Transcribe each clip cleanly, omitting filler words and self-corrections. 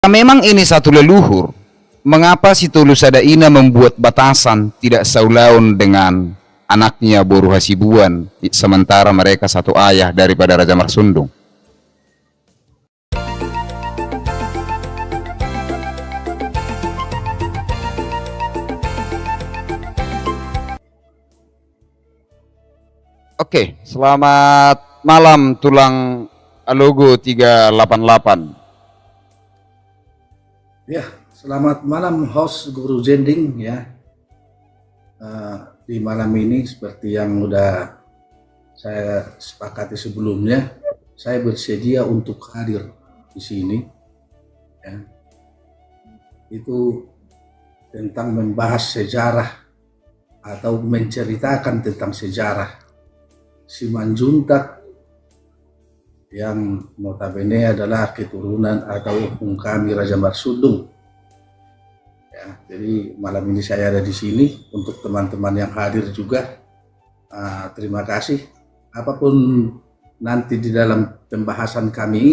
Memang ini satu leluhur, mengapa si Tulu Sadaina membuat batasan tidak saulaun dengan anaknya Boru Hasibuan, sementara mereka satu ayah daripada Raja Marsundung? Oke, selamat malam Tulang Alogo 388. Ya, selamat malam host Guru Jending ya. Di malam ini seperti yang udah saya sepakati sebelumnya, saya bersedia untuk hadir di sini. Ya. Itu tentang membahas sejarah atau menceritakan tentang sejarah Simanjuntak yang notabene adalah keturunan atau kami Raja Marsundung. Ya, jadi malam ini saya ada di sini untuk teman-teman yang hadir juga. Terima kasih. Apapun nanti di dalam pembahasan kami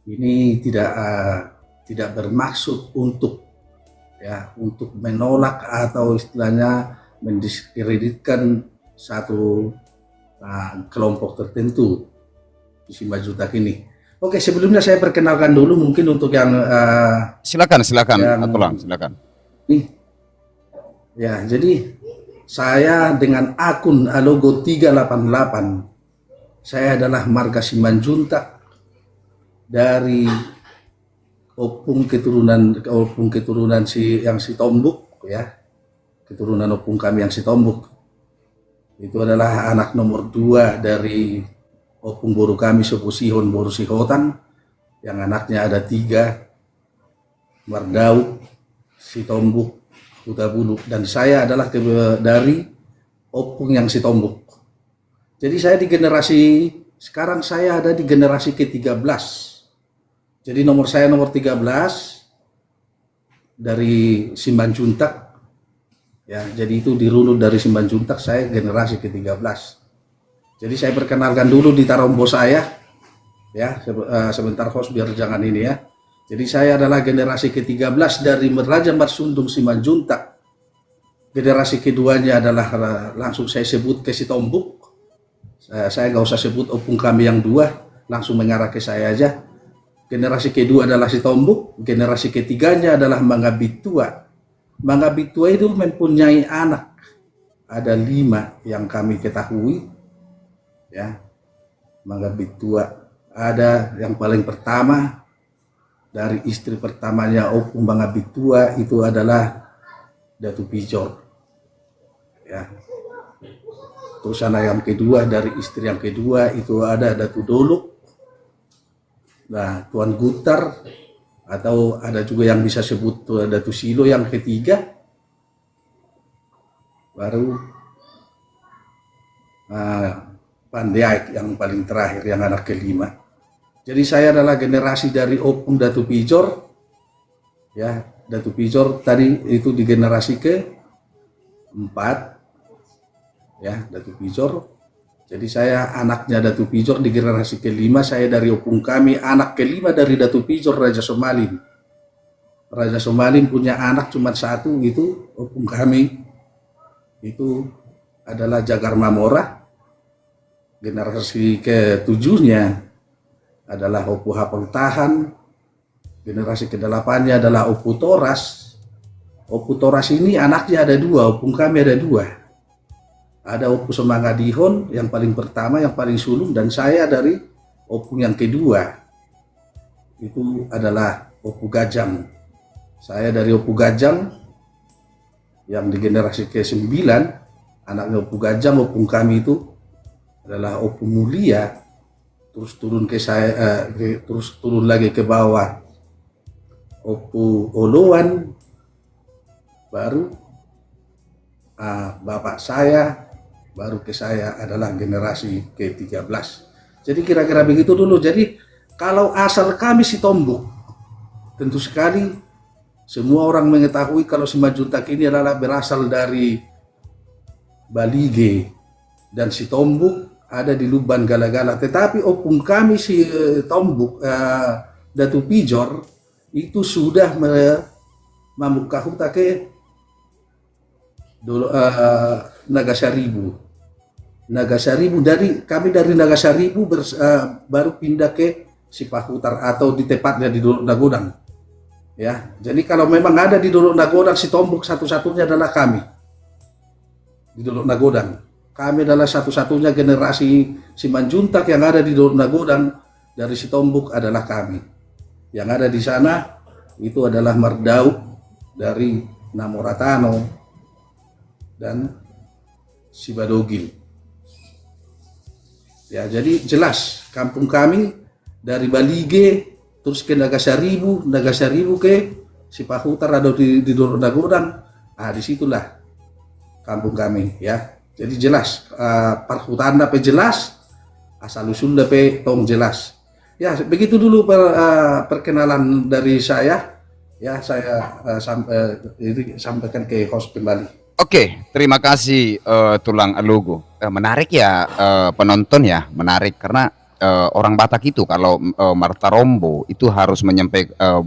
ini tidak bermaksud untuk menolak atau istilahnya mendiskreditkan satu kelompok tertentu di Simanjuntak ini. Oke, sebelumnya saya perkenalkan dulu mungkin untuk yang silakan yang, silakan. Nih. Ya, jadi saya dengan akun Alogo 388, saya adalah marga Simanjuntak dari opung keturunan yang Sitombuk ya. Keturunan opung kami yang Sitombuk. Itu adalah anak nomor 2 dari opung boru kami Sopusihon Boru Sihotan, yang anaknya ada 3, Mardau, Sitombuk, Hutabulu, dan saya adalah dari opung yang Sitombuk. Jadi saya sekarang saya ada di generasi ke-13. Jadi saya nomor 13 dari Simanjuntak. Ya, jadi itu dirunut dari Simanjuntak, saya generasi ke-13. Jadi saya perkenalkan dulu di Tarombo saya, ya sebentar host biar jangan ini ya. Jadi saya adalah generasi ke-13 dari Raja Marsundung Simanjuntak. Generasi keduanya adalah langsung saya sebut ke Sitombuk. Saya nggak usah sebut opung kami yang 2, langsung mengarah ke saya aja. Generasi kedua adalah Sitombuk, generasi ketiganya adalah Mangga Bitua. Mangga Bitua itu mempunyai anak, ada 5 yang kami ketahui. Ya, Mangga Bitua ada yang paling pertama dari istri pertamanya opung Mangga Bitua itu adalah Datu Pijor. Ya. Terus anak yang kedua dari istri yang kedua itu ada Datu Doluk. Nah, Tuan Gutar, atau ada juga yang bisa sebut Datu Silo yang ketiga. Baru Pandeaik yang paling terakhir, yang anak ke-5. Jadi saya adalah generasi dari opung Datu Pijor. Ya, Datu Pijor tadi itu di generasi ke-4. Ya, Datu Pijor. Jadi saya anaknya Datu Pijor di generasi ke-5, saya dari opung kami anak ke-5 dari Datu Pijor Raja Somalin. Raja Somalin punya anak cuma 1, itu opung kami. Itu adalah Jagar Mamora. Generasi ke-7-nya adalah Opu Hapol Tahan. Generasi ke-8-nya adalah Opu Toras. Opu Toras ini anaknya ada 2, opung kami ada 2. Ada Opu Semangadihon yang paling pertama, yang paling sulung, dan saya dari opung yang kedua. Itu adalah Opu Gajang. Saya dari Opu Gajang yang di generasi ke-9, anaknya Opu Gajang, opung kami itu adalah Opu Mulia. Terus turun ke saya, terus turun lagi ke bawah Opu Oloan, baru bapak saya, baru ke saya adalah generasi ke-13. Jadi kira-kira begitu dulu. Jadi kalau asal kami Sitombuk, tentu sekali semua orang mengetahui kalau Simanjuntak ini adalah berasal dari Balige dan Sitombuk ada di Luban Gala-Gala. Tetapi opung kami si Tombuk Datu Pijor itu sudah membuka hutan ke Nagasaribu. Nagasaribu kami dari Nagasaribu baru pindah ke Sipahutar atau di tepatnya di Dolok Nagodang. Ya, jadi kalau memang ada di Dolok Nagodang, si Tombok satu-satunya adalah kami di Dolok Nagodang. Kami adalah satu-satunya generasi Simanjuntak yang ada di Dolok Nagodang. Dari si Tombok adalah kami. Yang ada di sana itu adalah Mardauk dari Namoratano dan Sibadogil. Ya, jadi jelas kampung kami dari Balige terus ke Nagasaribu ke Sipahutar atau di Dolok Nagodang. Disitulah kampung kami ya. Jadi jelas perhutan dapat jelas, asal usul dapat tong jelas. Ya, begitu dulu perkenalan dari saya. Ya, saya sampaikan ke host kembali. Oke, terima kasih Tulang Alogo. Menarik ya penonton ya, menarik karena orang Batak itu kalau Martarombo itu harus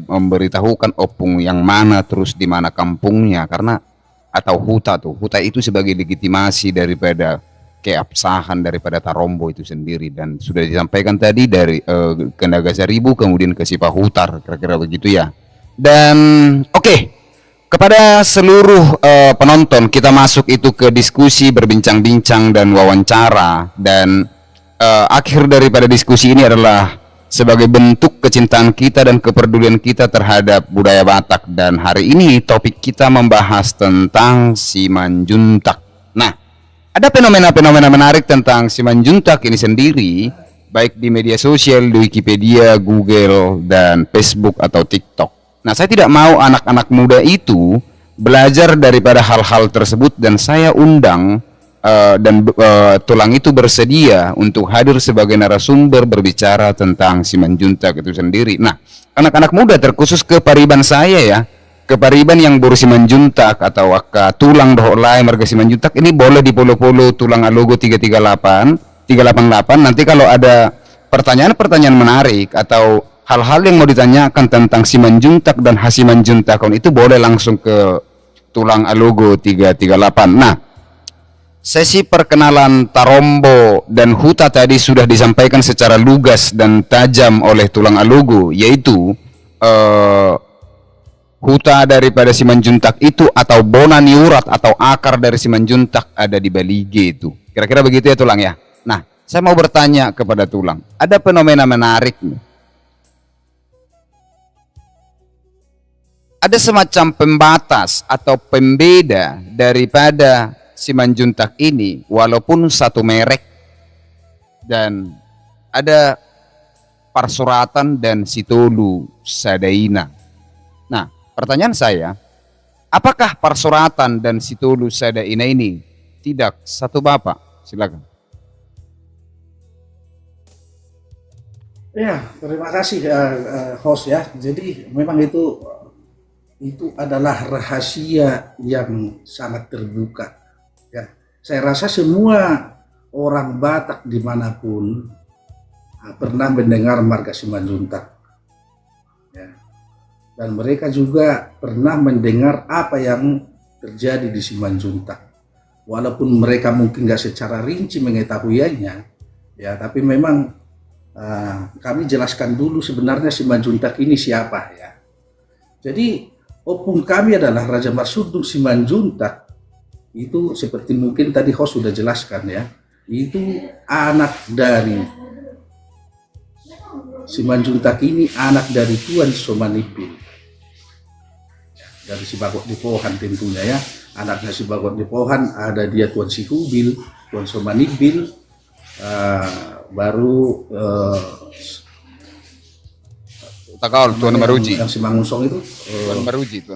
memberitahukan opung yang mana terus di mana kampungnya karena atau huta itu sebagai legitimasi daripada keabsahan daripada Tarombo itu sendiri dan sudah disampaikan tadi dari ke Nagasaribu kemudian ke Sipahutar kira-kira begitu ya. Dan oke. Kepada seluruh penonton, kita masuk itu ke diskusi, berbincang-bincang dan wawancara. Dan akhir daripada diskusi ini adalah sebagai bentuk kecintaan kita dan kepedulian kita terhadap budaya Batak. Dan hari ini topik kita membahas tentang Simanjuntak. Nah, ada fenomena-fenomena menarik tentang Simanjuntak ini sendiri, baik di media sosial, di Wikipedia, Google, dan Facebook atau TikTok. Nah, saya tidak mau anak-anak muda itu belajar daripada hal-hal tersebut dan saya undang Tulang itu bersedia untuk hadir sebagai narasumber berbicara tentang Simanjuntak itu sendiri. Nah, anak-anak muda terkhusus ke Pariban saya ya, ke Pariban yang baru Simanjuntak atau ke Tulang Doholai Marga Simanjuntak ini boleh di polo-polo Tulang Alogo 388. Nanti kalau ada pertanyaan-pertanyaan menarik atau hal-hal yang mau ditanyakan tentang Simanjuntak dan Hasimanjuntakon itu boleh langsung ke Tulang Alogo 338. Nah, sesi perkenalan Tarombo dan Huta tadi sudah disampaikan secara lugas dan tajam oleh Tulang Alogo, yaitu Huta daripada Simanjuntak itu atau Bonaniurat atau akar dari Simanjuntak ada di Balige itu. Kira-kira begitu ya Tulang ya. Nah, saya mau bertanya kepada Tulang, ada fenomena menarik nih. Ada semacam pembatas atau pembeda daripada Simanjuntak ini walaupun satu merek dan ada Parsuratan dan Sitolu Sadaina. Nah, pertanyaan saya, apakah Parsuratan dan Sitolu Sadaina ini tidak satu bapak? Silakan. Ya, terima kasih host ya. Jadi memang itu adalah rahasia yang sangat terbuka. Ya, saya rasa semua orang Batak dimanapun pernah mendengar marga Simanjuntak. Ya. Dan mereka juga pernah mendengar apa yang terjadi di Simanjuntak. Walaupun mereka mungkin nggak secara rinci mengetahuinya, ya, tapi memang kami jelaskan dulu sebenarnya Simanjuntak ini siapa ya. Jadi opung kami adalah Raja Marsudung Simanjuntak. Itu seperti mungkin tadi host sudah jelaskan ya. Itu anak dari Simanjuntak ini, anak dari Tuan Somanipil. Dari Sibagot di Pohan tentunya ya. Anaknya Sibagot di Pohan ada dia Tuan Sihubil, Tuan Somanipil, baru Takal Tuan Maruji. Yang Simangunsong itu Tuan Maruji.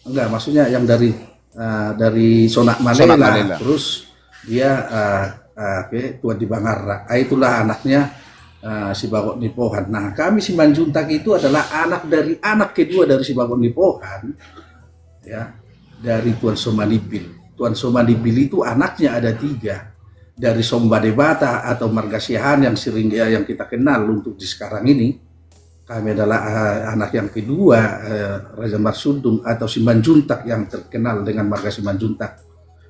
Enggak, maksudnya yang dari Sonak Malela. Terus dia ke Tuan di Bangarra. Itulah anaknya Sibagot di Pohan. Nah, kami Simanjuntak itu adalah anak kedua dari Sibagot di Pohan. Ya, dari Tuan Somanipil. Tuan Somanipil itu anaknya ada 3. Dari Sombadebata atau Marga Siahan yang sering yang kita kenal untuk di sekarang ini. kami adalah anak yang kedua Raja Marsudung atau Simanjuntak yang terkenal dengan marga Simanjuntak.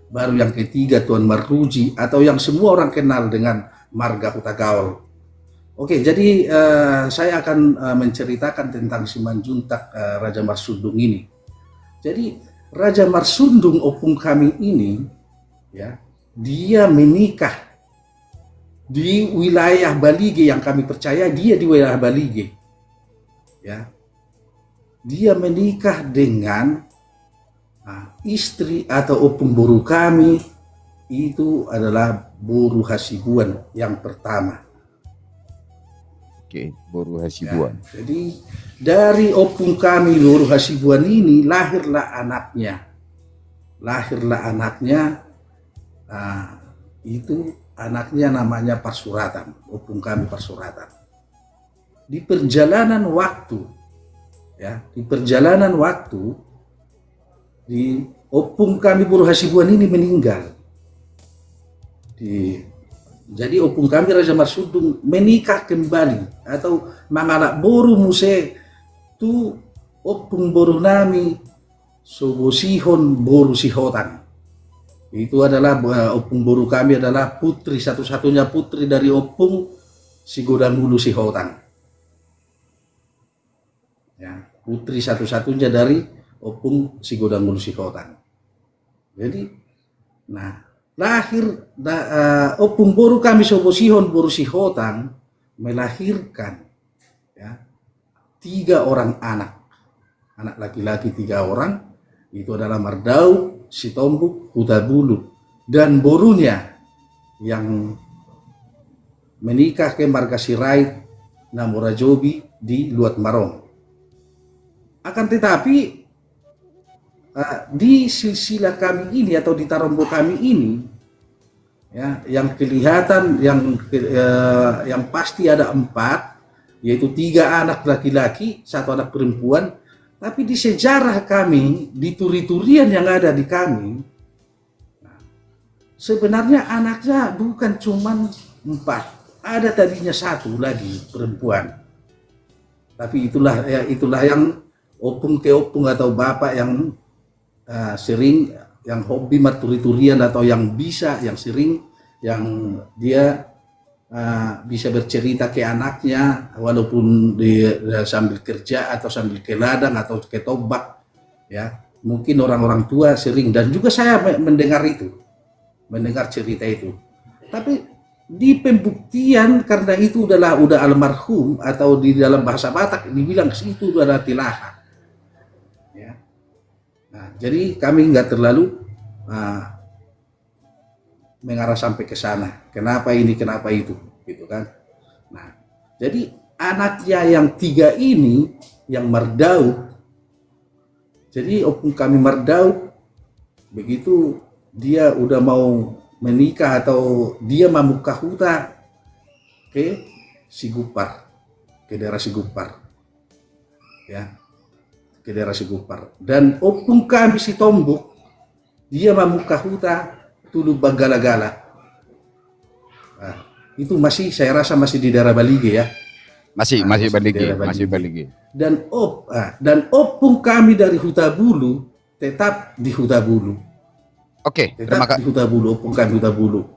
Baru yang ketiga Tuan Maruji atau yang semua orang kenal dengan marga Huta Gaul. Oke, jadi saya akan menceritakan tentang Simanjuntak Raja Marsudung ini. Jadi Raja Marsudung opung kami ini, ya, dia menikah di wilayah Balige yang kami percaya dia di wilayah Balige, ya. Dia menikah dengan istri atau opung boru kami itu adalah Boru Hasibuan yang pertama. Oke, Boru Hasibuan. Ya, jadi dari opung kami Boru Hasibuan ini lahirlah anaknya. Itu anaknya namanya Parsuratan, opung kami Parsuratan. Di perjalanan waktu, di opung kami Boru Hasibuan ini meninggal. Jadi opung kami Raja Marsudung menikah kembali atau mangalak boru muse tu opung boru nami Sobosihon Boru Sihotan. Itu adalah opung boru kami adalah putri satu-satunya putri dari opung Sigodangulu Sihotan. Ya, putri satu-satunya dari opung Sigodangulu Sihotan. Jadi, lahir opung boru kami Sobosihon Boru Sihotan melahirkan 3 orang anak laki-laki 3 orang, itu adalah Mardau, Sitombuk, Hutabulu, dan borunya yang menikah ke marga Sirait Namorajobi di Luat Marong. Akan tetapi di silsilah kami ini atau di Tarombo kami ini, ya, yang kelihatan yang pasti ada 4, yaitu 3 anak laki-laki, 1 anak perempuan. Tapi di sejarah kami, di turi-turian yang ada di kami, sebenarnya anaknya bukan cuma 4, ada tadinya 1 lagi perempuan. Tapi itulah yang opung ke opung atau bapak yang sering yang hobi maturi-turian atau yang sering yang dia bisa bercerita ke anaknya walaupun sambil kerja atau sambil ke ladang atau ke tobak, ya. Mungkin orang-orang tua sering, dan juga saya mendengar cerita itu. Tapi di pembuktian karena itu udah almarhum atau di dalam bahasa Batak dibilang itu adalah tilaha. Jadi kami nggak terlalu mengarah sampai ke sana. Kenapa ini, kenapa itu, gitu kan? Nah, jadi anaknya yang 3 ini, yang Mardau. Jadi opung kami Mardau, begitu dia udah mau menikah atau dia mamuka huta ke Sigupar, ke daerah Sigupar, ya. Ke daerah Sigupar. Dan opung kami Sitombuk, dia mamuka huta Tulu Bagala-gala. Itu saya rasa masih di daerah Balige, ya. Masih Balige. Dan opung kami dari Hutabulu tetap di Hutabulu. Oke, Tetap di Hutabulu, opung kami Hutabulu.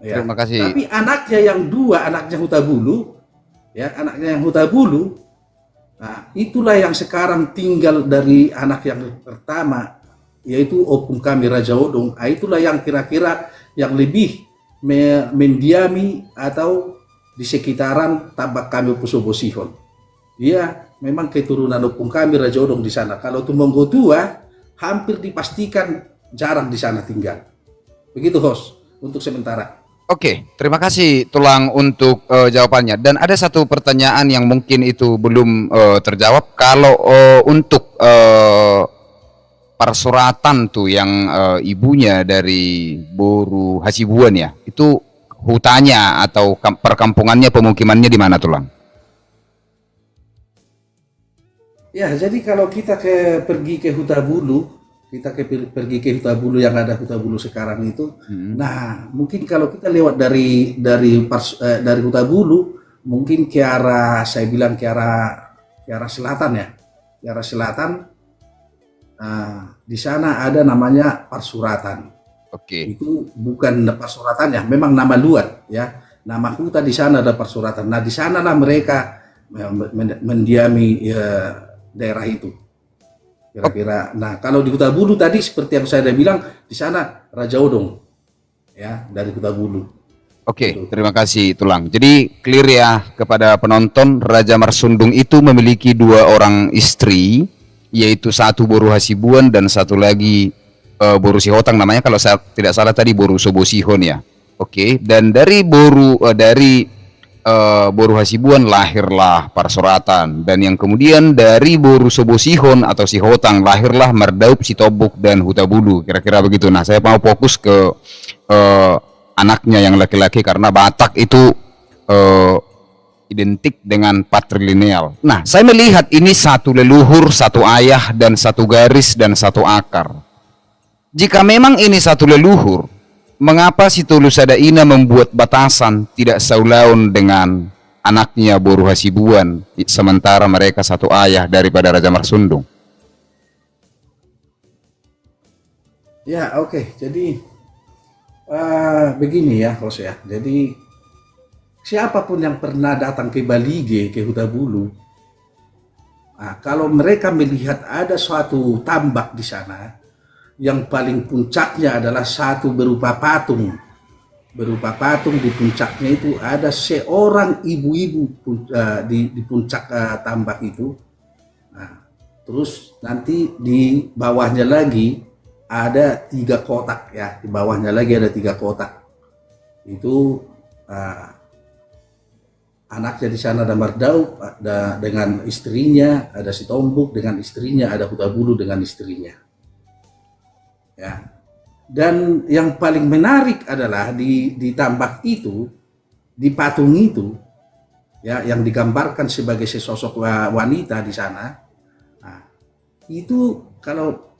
Ya. Terima kasih. Tapi anaknya yang 2, anaknya Hutabulu, ya, anaknya yang Hutabulu. Itulah yang sekarang tinggal dari anak yang pertama, yaitu opung kami Raja Odong. Itulah yang kira-kira yang lebih mendiami atau di sekitaran tabak kami Pusobosihon. Dia memang keturunan opung kami Raja Odong di sana. Kalau Tumonggo Tua hampir dipastikan jarang di sana tinggal. Begitu, host, untuk sementara. Oke, terima kasih Tulang untuk jawabannya. Dan ada satu pertanyaan yang mungkin itu belum terjawab. Kalau untuk Parsuratan tuh yang ibunya dari Boru Hasibuan, ya, itu hutannya atau perkampungannya, pemukimannya di mana, Tulang? Ya, jadi kalau kita pergi ke Hutabulu, pergi ke Hutabulu yang ada Hutabulu sekarang itu. Nah, mungkin kalau kita lewat dari Hutabulu, mungkin ke arah, saya bilang ke arah ke arah selatan ya, ke arah selatan. Di sana ada namanya Parsuratan. Oke. Itu bukan Parsuratan ya, memang nama luar ya. Nama hutan di sana ada Parsuratan. Nah, di sanalah mereka mendiami daerah itu. Kira-kira. Nah, kalau di Hutabulu tadi seperti yang saya bilang, di sana Raja Odong ya, dari Hutabulu. Oke, terima kasih Tulang. Jadi clear ya kepada penonton, Raja Marsundung itu memiliki 2 orang istri, yaitu satu Boru Hasibuan dan satu lagi Boru Sihotang namanya, kalau saya tidak salah tadi Boru Sobo Sihon ya. Oke, dan dari Boru Hasibuan lahirlah Parsuratan, dan yang kemudian dari Boru Sobo Sihon atau Sihotang lahirlah Mardaup, Sitobok dan Hutabulu. Kira-kira begitu. Nah, saya mau fokus ke anaknya yang laki-laki karena Batak itu identik dengan patrilineal. Nah, saya melihat ini satu leluhur, satu ayah, dan satu garis, dan satu akar. Jika memang ini satu leluhur, mengapa si Tulus Sadaina membuat batasan tidak saulaun dengan anaknya Boru Hasibuan, sementara mereka satu ayah daripada Raja Marsundung? Ya, oke. Jadi begini ya, Bos ya. Jadi siapapun yang pernah datang ke Balige, ke Hutabulu, kalau mereka melihat ada suatu tambak di sana, yang paling puncaknya adalah satu berupa patung. Berupa patung di puncaknya itu ada seorang ibu-ibu di puncak tambak itu. Nah, terus nanti di bawahnya lagi ada 3 kotak ya, di bawahnya lagi ada 3 kotak. Itu anaknya di sana ada Mardaup dengan istrinya, ada Sitombuk dengan istrinya, ada Hutabulu dengan istrinya. Ya. Dan yang paling menarik adalah di tambak itu, di patung itu, ya, yang digambarkan sebagai sesosok wanita di sana. Nah, itu kalau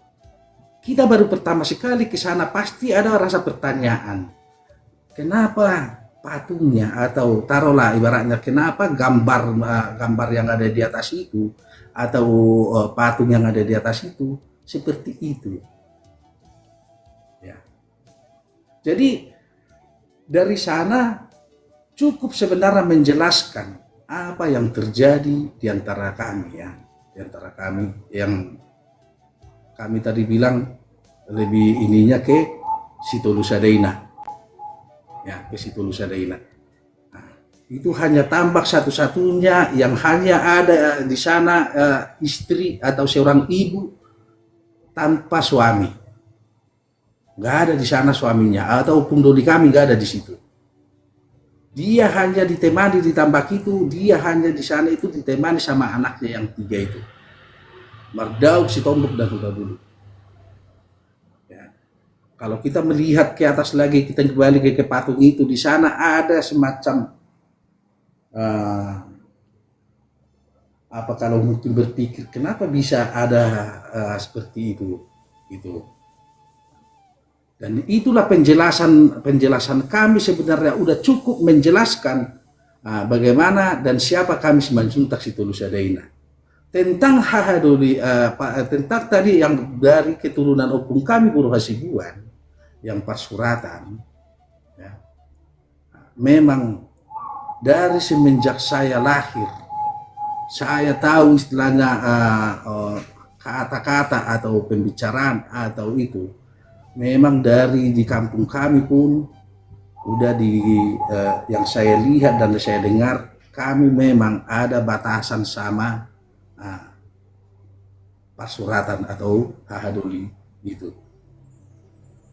kita baru pertama sekali ke sana pasti ada rasa pertanyaan. Kenapa patungnya, atau taruhlah ibaratnya kenapa gambar yang ada di atas itu atau patung yang ada di atas itu seperti itu ya. Jadi dari sana cukup sebenarnya menjelaskan apa yang terjadi di antara kami ya, di antara kami yang kami tadi bilang lebih ininya ke si Tulus Sadaina ya, ke situ Tulus Sadaina. Nah, itu hanya tambak satu-satunya yang hanya ada di sana istri atau seorang ibu tanpa suami. Nggak ada di sana suaminya, ataupun doli kami nggak ada di situ. Dia hanya ditemani di tambak itu, dia hanya di sana itu ditemani sama anaknya yang 3 itu, Mardaup, Sitombok dan Hutabulu. Kalau kita melihat ke atas lagi, kita kembali ke patung itu, di sana ada semacam apa, kalau mungkin berpikir kenapa bisa ada seperti itu, gitu. Dan itulah penjelasan kami sebenarnya udah cukup menjelaskan bagaimana dan siapa kami Simanjuntak si Tulus Sadaina. Tentang Hahadoli, tentang tadi yang dari keturunan opung kami Boru Hasibuan, yang Parsuratan ya, memang dari semenjak saya lahir saya tahu istilahnya kata-kata atau pembicaraan atau itu memang dari di kampung kami pun udah yang saya lihat dan saya dengar, kami memang ada batasan sama Parsuratan atau Hahadoli gitu.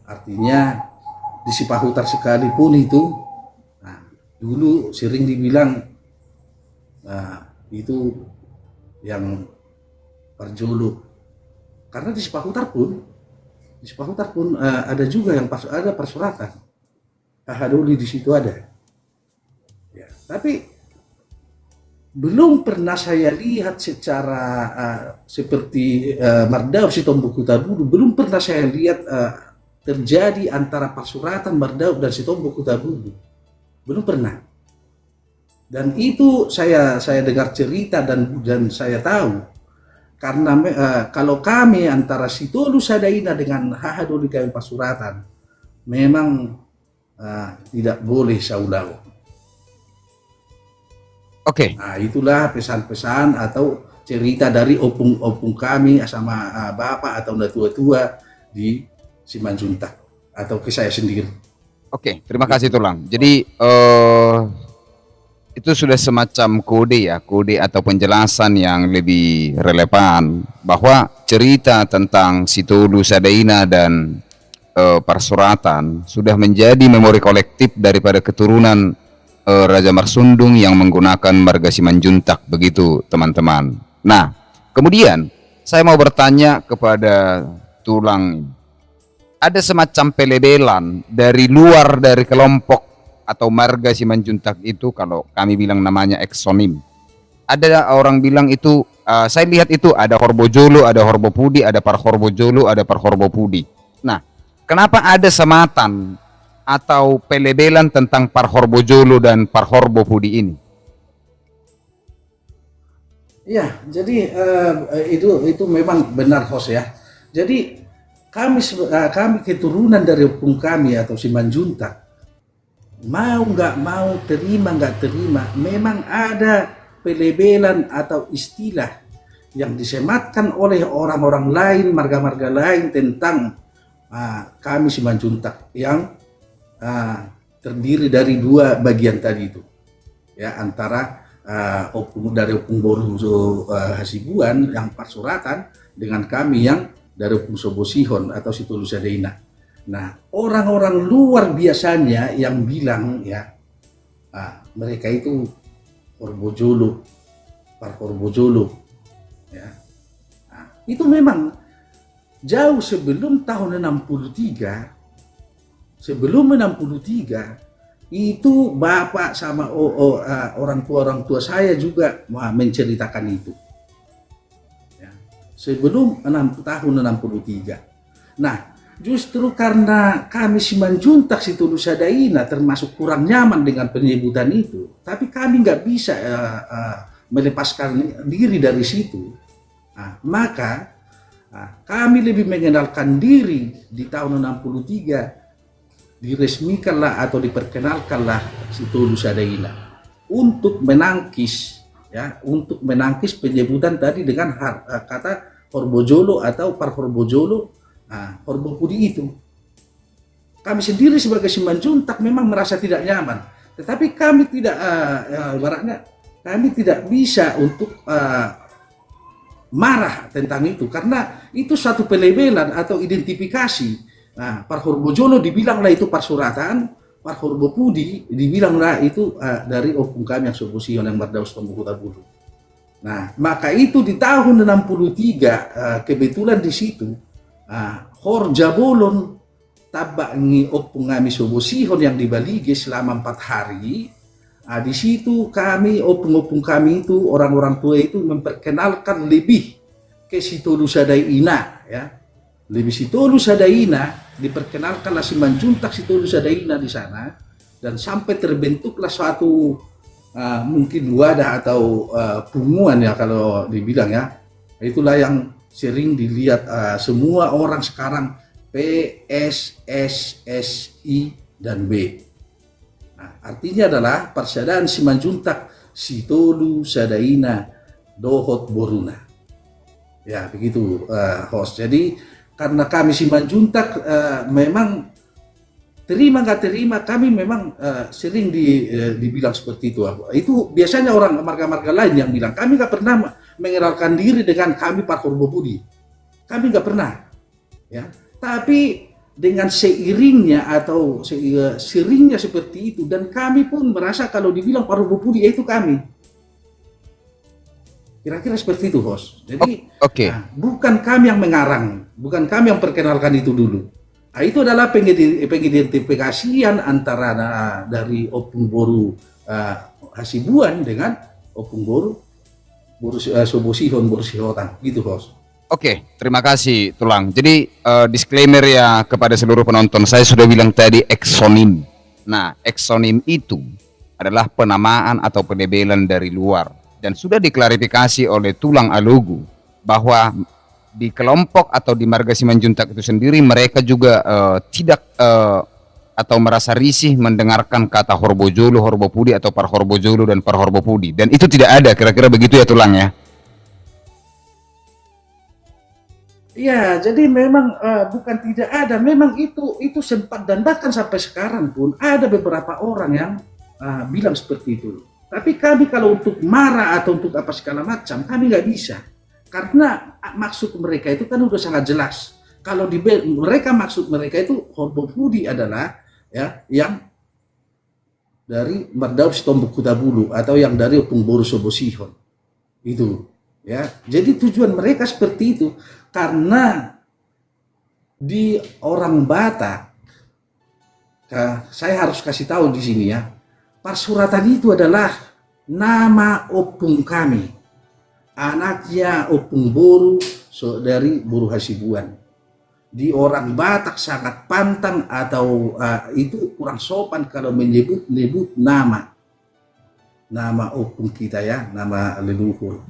Artinya di Sipahutar sekalipun itu, dulu sering dibilang itu yang Parjolo, karena di Sipahutar pun ada juga yang ada Parsuratan, Hahadoli di situ ada. Ya, tapi belum pernah saya lihat secara seperti Mardaup, Sitombok, Hutabulu, belum pernah saya lihat terjadi antara Parsuratan, Mardaup dan Sitombok, Hutabulu. Belum pernah. Dan itu saya dengar cerita dan saya tahu karena kalau kami antara Sitolu Sadaina dengan Hahadoli Gawin Pasuratan memang tidak boleh saulau. Oke. Nah, itulah pesan-pesan atau cerita dari opung-opung kami sama bapak atau tua-tua di Simanjuntak atau ke saya sendiri. Oke, terima kasih Tulang. Jadi itu sudah semacam kode ya, kode atau penjelasan yang lebih relevan bahwa cerita tentang Sitolu Sadaina dan Parsuratan sudah menjadi memori kolektif daripada keturunan Raja Marsundung yang menggunakan marga Simanjuntak, begitu teman-teman. Nah, kemudian saya mau bertanya kepada Tulang, ada semacam pelebelan dari luar dari kelompok atau marga Simanjuntak itu, kalau kami bilang namanya eksonim. Ada orang bilang itu, saya lihat itu ada Horbojolo, ada Horbopudi, ada Parhorbojolo, ada Parhorbopudi. Nah, kenapa ada sematan atau pelebelan tentang Parhorbojolo dan Parhorbopudi ini? Ya, jadi itu memang benar host ya. Jadi kami keturunan dari opung kami atau Simanjuntak, mau nggak mau, terima nggak terima, memang ada pelebelan atau istilah yang disematkan oleh orang-orang lain, marga-marga lain tentang kami Simanjuntak yang terdiri dari dua bagian tadi itu, ya, antara dari opung Boru Hasibuan yang Parsuratan dengan kami yang dari opung Sobosihon atau Sitolu Sadaina. Nah, orang-orang luar biasanya yang bilang ya mereka itu Horbojolo, Parhorbojolo, ya. Nah, itu memang jauh sebelum tahun 63, itu bapak sama orang tua saya juga menceritakan itu. Ya, sebelum tahun 63. Nah, justru karena kami Simanjuntak Sitolu Sadaina termasuk kurang nyaman dengan penyebutan itu, tapi kami nggak bisa melepaskan diri dari situ. Maka kami lebih mengenalkan diri di tahun 63, diresmikanlah atau diperkenalkanlah Sitolu Sadaina untuk menangkis penyebutan tadi dengan kata Horbojolo atau Parhorbojolo, Horbopudi itu. Kami sendiri sebagai Simanjuntak memang merasa tidak nyaman, tetapi kami tidak kami tidak bisa untuk marah tentang itu karena itu satu pelebelan atau identifikasi. Nah, Parhorbojolo dibilanglah itu Parsuratan, Parhorbopudi dibilanglah itu dari opung kami yang Sobosihon yang Mardaus Tombukuta Bulu. Nah, maka itu di tahun 63 kebetulan di situ Horjabolon tabak ngi opung kami Sobosihon yang di Balige selama 4 hari. Di situ kami opung-opung kami itu orang-orang tua itu memperkenalkan lebih ke Sitolu Sadaina, ya. Lebih Sitolu Sadaina, diperkenalkanlah Simanjuntak Sitolu Sadaina di sana, dan sampai terbentuklah suatu mungkin wadah atau punguan ya kalau dibilang ya. Itulah yang sering dilihat semua orang sekarang, PSSSI dan B. Nah, artinya adalah Persaudaraan Simanjuntak Sitolu Sadaina Dohot Boruna. Ya begitu host. Jadi karena kami Simanjuntak memang terima nggak terima, kami memang sering dibilang seperti itu. Itu biasanya orang marga-marga lain yang bilang, kami nggak pernah mengenalkan diri dengan kami Parhorbopudi. Kami nggak pernah. Ya. Tapi dengan seiringnya atau seringnya seperti itu, dan kami pun merasa kalau dibilang Parhorbopudi itu kami. Kira-kira seperti itu, host. Jadi bukan kami yang mengarang, bukan kami yang perkenalkan itu dulu. Itu adalah pengidentifikasian antara dari opung Boru Hasibuan dengan opung Boru Sobosihon Borsihotan, gitu, host. Oke, terima kasih Tulang. Jadi disclaimer ya kepada seluruh penonton, saya sudah bilang tadi eksonim. Nah, eksonim itu adalah penamaan atau penebelan dari luar. Dan sudah diklarifikasi oleh Tulang Alugu bahwa di kelompok atau di marga Simanjuntak itu sendiri mereka juga tidak atau merasa risih mendengarkan kata Horbojolo, Horbopudi atau Par Horbojolo dan Par Horbopudi. Dan itu tidak ada, kira-kira begitu ya Tulang ya? Ya, jadi memang bukan tidak ada, memang itu sempat dan bahkan sampai sekarang pun ada beberapa orang yang bilang seperti itu. Tapi kami kalau untuk marah atau untuk apa segala macam, kami nggak bisa. Karena maksud mereka itu kan udah sangat jelas. Kalau maksud mereka itu Horbopudi adalah ya yang dari Mardaup Sitombok Kutabulu atau yang dari Opung Boru Sobosihon. Itu ya. Jadi tujuan mereka seperti itu karena di orang Batak, saya harus kasih tahu di sini ya, Parsuratan itu adalah nama opung kami, anaknya Opung Boru dari Boru Hasibuan. Di orang Batak sangat pantang atau itu kurang sopan kalau menyebut nama opung kita ya, nama leluhur.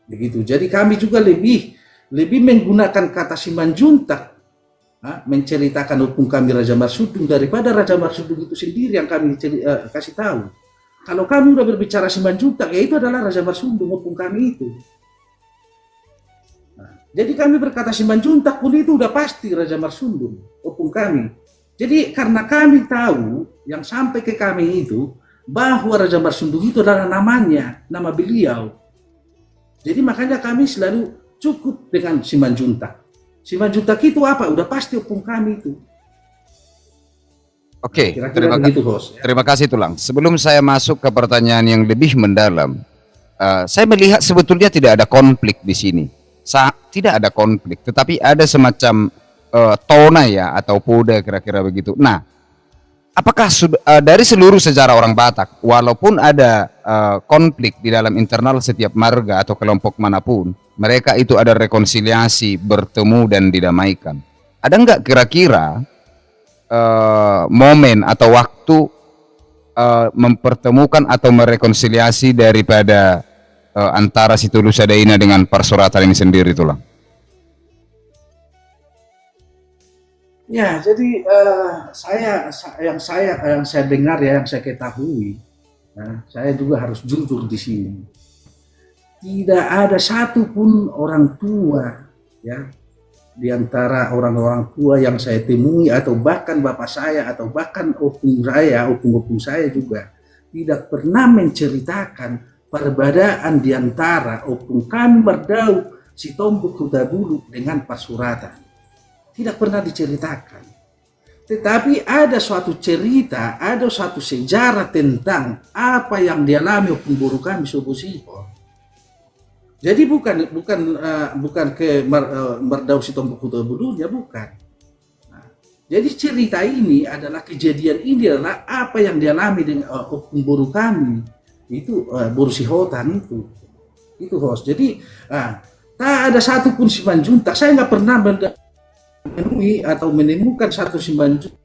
Begitu. Jadi kami juga lebih menggunakan kata Simanjuntak menceritakan opung kami Raja Marsudung daripada Raja Marsudung itu sendiri yang kami kasih tahu. Kalau kami udah berbicara Simanjuntak, ya itu adalah Raja Marsudung opung kami itu. Jadi kami berkata Simanjuntak pun itu udah pasti Raja Marsudung opung kami. Jadi karena kami tahu yang sampai ke kami itu bahwa Raja Marsudung itu adalah namanya, nama beliau. Jadi makanya kami selalu cukup dengan Simanjuntak. Simanjuntak itu apa? Udah pasti opung kami itu. Oke, Ya. Terima kasih Tulang. Sebelum saya masuk ke pertanyaan yang lebih mendalam, saya melihat sebetulnya tidak ada konflik di sini. Tidak ada konflik, tetapi ada semacam tona ya atau poda kira-kira begitu. Nah, apakah dari seluruh sejarah orang Batak, walaupun ada konflik di dalam internal setiap marga atau kelompok manapun, mereka itu ada rekonsiliasi, bertemu dan didamaikan. Ada nggak kira-kira momen atau waktu mempertemukan atau merekonsiliasi daripada antara si Tulu Sadaina dengan Parsuratan ini sendiri, Tulang? Ya, jadi yang saya dengar ya, yang saya ketahui, saya juga harus jujur di sini. Tidak ada satupun orang tua ya di antara orang-orang tua yang saya temui atau bahkan bapak saya atau bahkan opung saya juga tidak pernah menceritakan perbedaan di antara opung kami Mardaup Sitombok Kutabulu dengan Parsuratan. Tidak pernah diceritakan. Tetapi ada suatu cerita, ada suatu sejarah tentang apa yang dialami opung Boru kami Sobosihon. Jadi bukan ke Mardaup Sitombok Kutabulu ya, bukan. Nah, jadi cerita ini adalah kejadian ini adalah apa yang dialami dengan opung Boru kami itu Boru Sihotan itu host. Jadi tak ada satupun Simanjuntak. Saya nggak pernah menemui atau menemukan satu Simanjuntak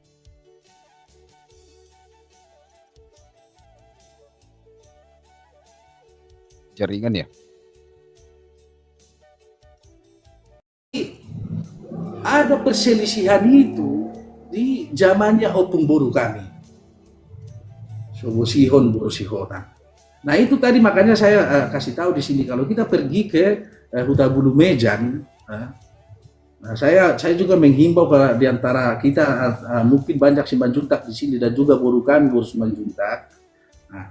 Jaringan ya. Ada perselisihan itu di zamannya opung Boru kami Sobosihon Boru Sihotan. Nah itu tadi makanya saya kasih tahu di sini kalau kita pergi ke Hutabulu Mejan, saya juga menghimbau di antara kita mungkin banyak Simanjuntak di sini dan juga Boru kami Boru Simanjuntak. Nah,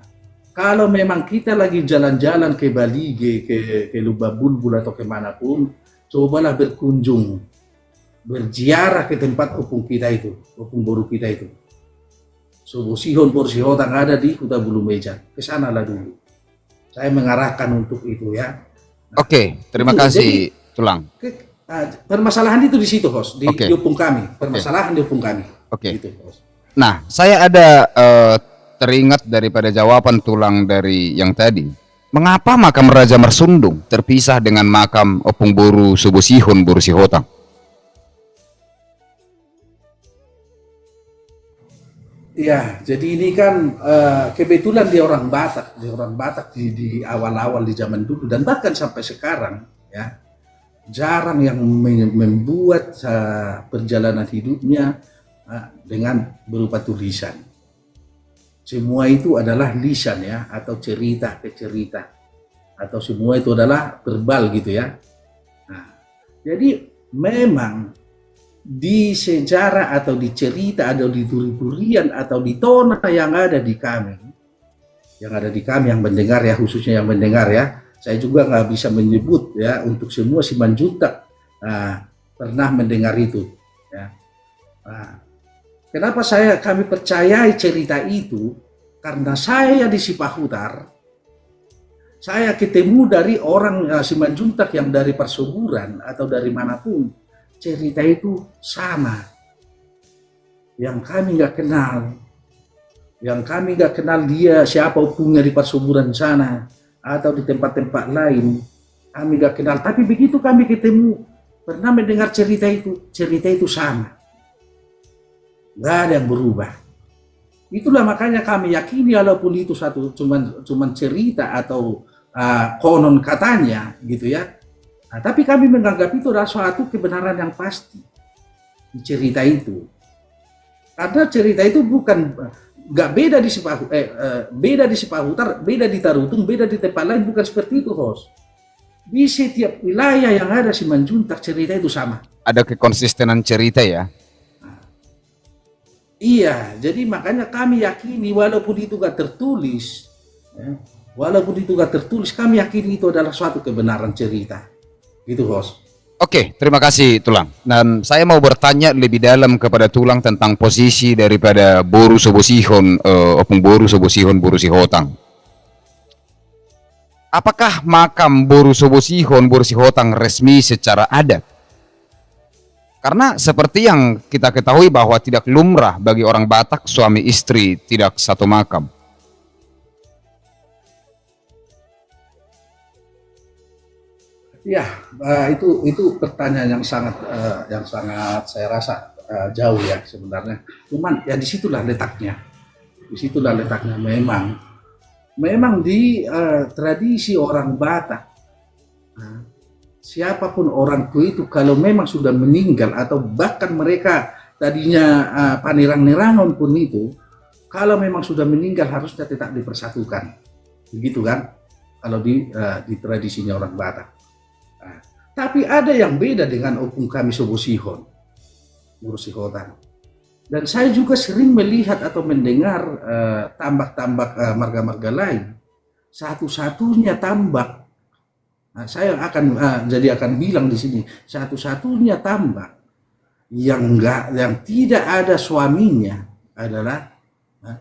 kalau memang kita lagi jalan-jalan ke Balige, ke Lubak Bulbul atau kemanapun, cobalah berkunjung, berziarah ke tempat opung kita itu, opung Boru kita itu. Sobosihon Boru Sihotan ada di Hutabulu Mejan. Ke sanalah dulu. Saya mengarahkan untuk itu ya. Nah, Oke, terima kasih Tulang. Permasalahan itu di situ, host, di opung kami. Permasalahan di opung kami. Gitu, host. Nah, saya ada teringat daripada jawaban Tulang dari yang tadi. Mengapa makam Raja Marsundung terpisah dengan makam opung Boru Sobosihon Boru Sihotan? Ya, jadi ini kan kebetulan dia orang Batak di awal-awal di zaman dulu dan bahkan sampai sekarang ya jarang yang membuat perjalanan hidupnya dengan berupa tulisan. Semua itu adalah lisan ya atau cerita ke cerita atau semua itu adalah verbal gitu ya. Nah, jadi memang di sejarah atau di cerita atau di duri-durian atau di tona yang ada di kami, yang mendengar ya, khususnya yang mendengar ya, saya juga nggak bisa menyebut ya untuk semua Simanjuntak pernah mendengar itu ya. Kenapa kami percayai cerita itu, karena saya di Sipahutar saya ketemu dari orang Simanjuntak yang dari Parsuburan atau dari manapun, cerita itu sama. Yang kami nggak kenal, dia siapa hubungnya di Parsuburan sana atau di tempat-tempat lain, kami nggak kenal. Tapi begitu kami ketemu, pernah mendengar cerita itu sama, nggak ada yang berubah. Itulah makanya kami yakini walaupun itu cuman cerita atau konon katanya gitu ya. Nah, tapi kami menganggap itu adalah suatu kebenaran yang pasti di cerita itu. Karena cerita itu nggak beda di beda di Sipahutar, beda di Tarutung, beda di tempat lain, bukan seperti itu, host. Di setiap wilayah yang ada Simanjuntak cerita itu sama. Ada kekonsistenan cerita ya. Iya, jadi makanya kami yakini walaupun itu gak tertulis, ya, kami yakini itu adalah suatu kebenaran cerita. Gitu, host. Oke, terima kasih Tulang. Dan saya mau bertanya lebih dalam kepada Tulang tentang posisi daripada Boru Sobosihon, Opung Boru Sobosihon Boru Sihotang. Apakah makam Boru Sobosihon Boru Sihotang resmi secara adat? Karena seperti yang kita ketahui bahwa tidak lumrah bagi orang Batak suami istri tidak satu makam. Ya, itu pertanyaan yang sangat saya rasa jauh ya sebenarnya. Cuman ya disitulah letaknya. Memang di tradisi orang Batak. Siapapun orang tua itu kalau memang sudah meninggal atau bahkan mereka tadinya panirang-nirangon pun itu, kalau memang sudah meninggal harusnya tetap dipersatukan, begitu kan? Kalau di tradisinya orang Batak. Nah, tapi ada yang beda dengan opung kami Sobosihon, Boru Sihotang. Dan saya juga sering melihat atau mendengar tambak-tambak marga-marga lain. Satu-satunya tambak. Nah, saya akan bilang di sini satu-satunya tambak yang tidak ada suaminya adalah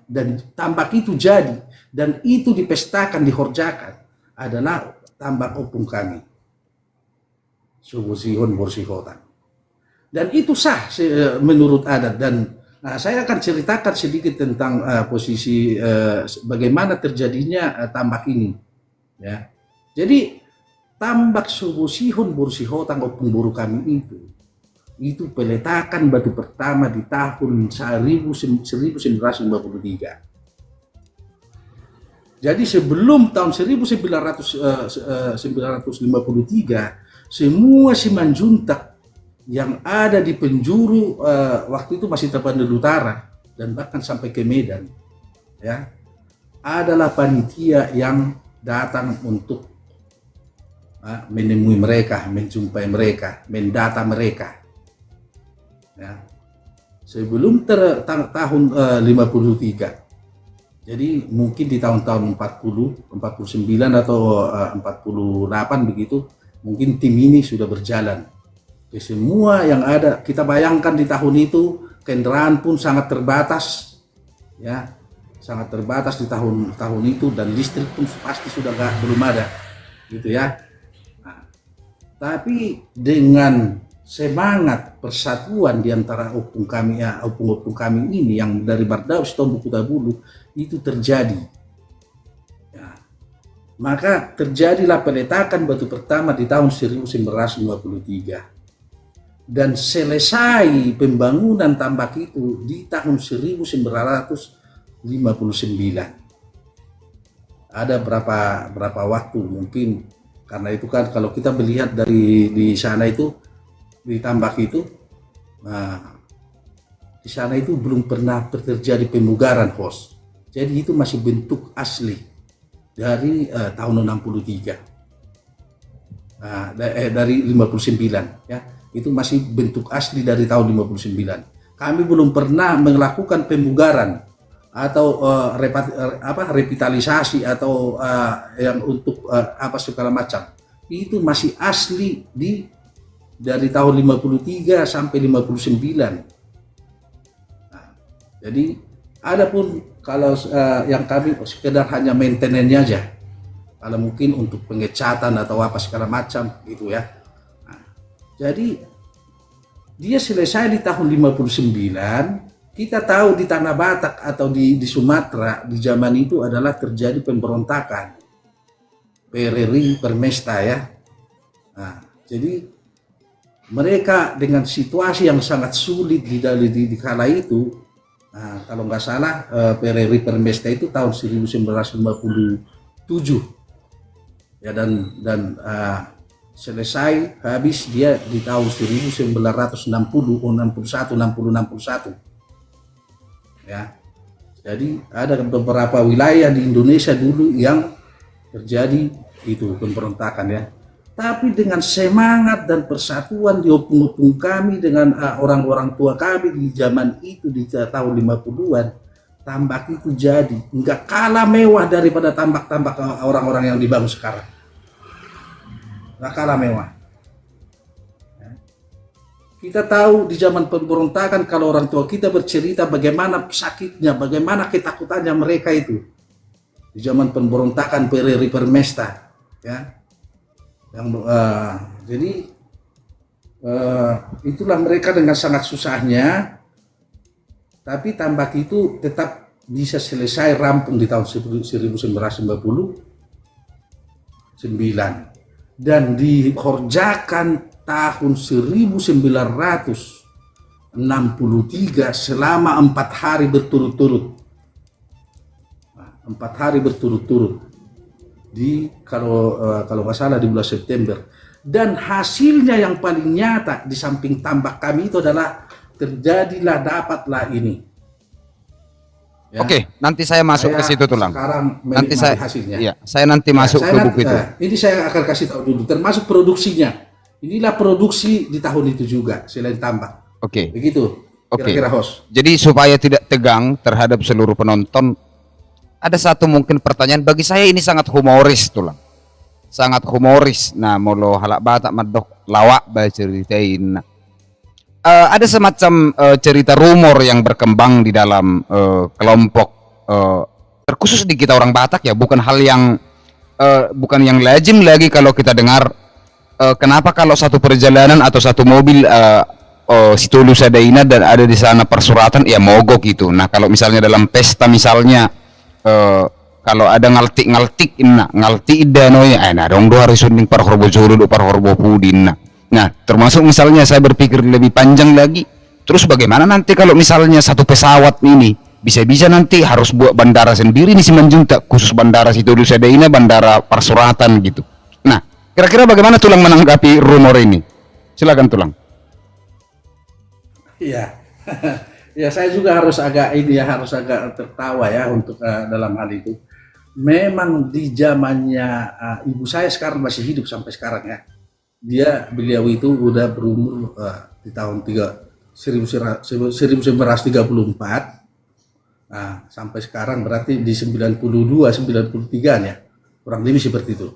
dan tambak itu jadi dan itu dipestakan dihorjakan adalah tambak opung kami Sobosihon Boru Sihotang, dan itu sah menurut adat. Dan saya akan ceritakan sedikit tentang posisi bagaimana terjadinya tambak ini ya. Jadi tambak Sobosihon Boru Sihotang opung boru kami itu peletakan batu pertama di tahun 1953. Jadi sebelum tahun 1953 semua Simanjuntak yang ada di penjuru waktu itu masih Tapanuli Utara dan bahkan sampai ke Medan ya adalah panitia yang datang untuk menemui mereka, menjumpai mereka, mendata mereka. Ya. Sebelum tahun 53. Jadi mungkin di tahun-tahun 49 atau 48 begitu, mungkin tim ini sudah berjalan. Ke semua yang ada, kita bayangkan di tahun itu kendaraan pun sangat terbatas, ya, sangat terbatas di tahun itu, dan listrik pun pasti belum ada, gitu ya. Tapi dengan semangat persatuan di antara opung kami ini yang dari Bardau Stombo Kutabulu itu terjadi. Ya. Maka terjadilah peletakan batu pertama di tahun 1953. dan selesai pembangunan tambak itu di tahun 1959. Ada berapa waktu mungkin, karena itu kan kalau kita melihat dari di sana itu, di tambak itu, nah, di sana itu belum pernah terjadi pemugaran, host. Jadi itu masih bentuk asli dari tahun 63. Dari 59 ya, itu masih bentuk asli dari tahun 59. Kami belum pernah melakukan pemugaran atau revitalisasi atau yang untuk apa segala macam. Itu masih asli dari tahun 53 sampai 59. Nah, jadi adapun kalau yang kami sekedar hanya maintenance aja, kalau mungkin untuk pengecatan atau apa segala macam gitu ya. Nah, jadi dia selesai di tahun 59. Kita tahu di Tanah Batak atau di Sumatera di zaman itu adalah terjadi pemberontakan PRRI Permesta ya. Nah, jadi mereka dengan situasi yang sangat sulit di kala itu. Nah, kalau nggak salah PRRI Permesta itu tahun 1957. Ya, dan selesai habis dia di tahun 1960, 61 ya. Jadi ada beberapa wilayah di Indonesia dulu yang terjadi itu pemberontakan ya. Tapi dengan semangat dan persatuan di opung-opung kami dengan orang-orang tua kami di zaman itu di tahun 50-an, tambak itu jadi nggak kalah mewah daripada tambak-tambak orang-orang yang dibangun sekarang. Nggak kalah mewah. Kita tahu di zaman pemberontakan kalau orang tua kita bercerita bagaimana sakitnya, bagaimana ketakutannya mereka itu di zaman pemberontakan PRRI Permesta, ya. Jadi itulah mereka dengan sangat susahnya, tapi tambak itu tetap bisa selesai rampung di tahun 1999 dan dihorjakan tahun 1963 selama 4 hari berturut-turut. 4 hari berturut-turut di kalau nggak salah di bulan September. Dan hasilnya yang paling nyata di samping tambak kami itu adalah dapatlah ini. Ya. Oke, nanti saya masuk ke situ tulang. Sekarang nanti saya hasilnya. Iya, saya nanti masuk ke buku itu. Ini saya akan kasih tahu dulu, termasuk produksinya. Inilah produksi di tahun itu juga selain tambak. Oke. Begitu. Kira-kira host. Jadi supaya tidak tegang terhadap seluruh penonton, ada satu mungkin pertanyaan bagi saya ini sangat humoris tulang. Sangat humoris. Nah, molo halak batak madok lawak baca ceritain. Ada semacam cerita rumor yang berkembang di dalam kelompok terkhusus di kita orang Batak ya, bukan hal yang bukan yang lazim lagi kalau kita dengar. Kenapa kalau satu perjalanan atau satu mobil si Tulu Sadaina dan ada di sana persuratan ya mogok gitu. Nah, kalau misalnya dalam pesta misalnya kalau ada ngaltik idano ya nah dong do harus sunding par horbo jolo do par horbo pudin. Nah, termasuk misalnya saya berpikir lebih panjang lagi, terus bagaimana nanti kalau misalnya satu pesawat ini bisa-bisa nanti harus buat bandara sendiri nih Simanjuntak, khusus bandara Situlu Sadaina, bandara Persuratan gitu. Nah, kira-kira bagaimana tulang menanggapi rumor ini? Silakan tulang. Iya, ya saya juga harus agak tertawa ya untuk dalam hal itu. Memang di zamannya ibu saya sekarang masih hidup sampai sekarang ya. Beliau itu udah berumur di tahun 1934. Nah, sampai sekarang berarti di 92, 93 ya. Kurang lebih seperti itu.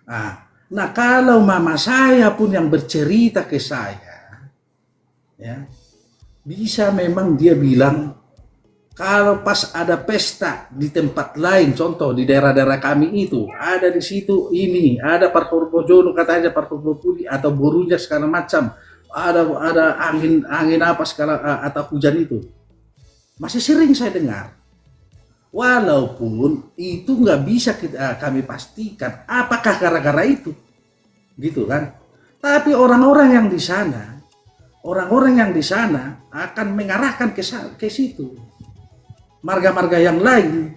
Nah, kalau mama saya pun yang bercerita ke saya, ya, bisa memang dia bilang kalau pas ada pesta di tempat lain, contoh di daerah-daerah kami itu, ada di situ ini, ada parhorbojono katanya parhorbopudi atau borunya segala macam, ada angin apa segala atau hujan itu, masih sering saya dengar. Walaupun itu nggak bisa kami pastikan apakah gara-gara itu, gitu kan? Tapi orang-orang yang di sana orang-orang yang di sana akan mengarahkan ke situ marga-marga yang lain.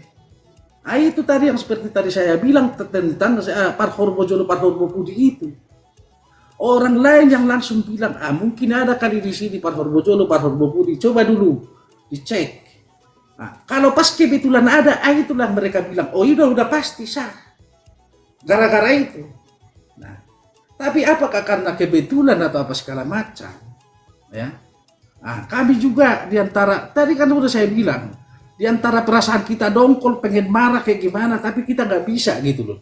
Itu tadi yang seperti tadi saya bilang tentang Parhorbojolo Parhorbopudi itu. Orang lain yang langsung bilang, mungkin ada kali di sini Parhorbojolo Parhorbopudi, coba dulu dicek. Nah, kalau pas kebetulan ada, itulah mereka bilang, oh udah pasti sah. Gara-gara itu. Nah, tapi apakah karena kebetulan atau apa segala macam? Ya. Kami juga diantara, tadi kan sudah saya bilang, diantara perasaan kita dongkol, pengen marah kayak gimana, tapi kita nggak bisa gitu loh.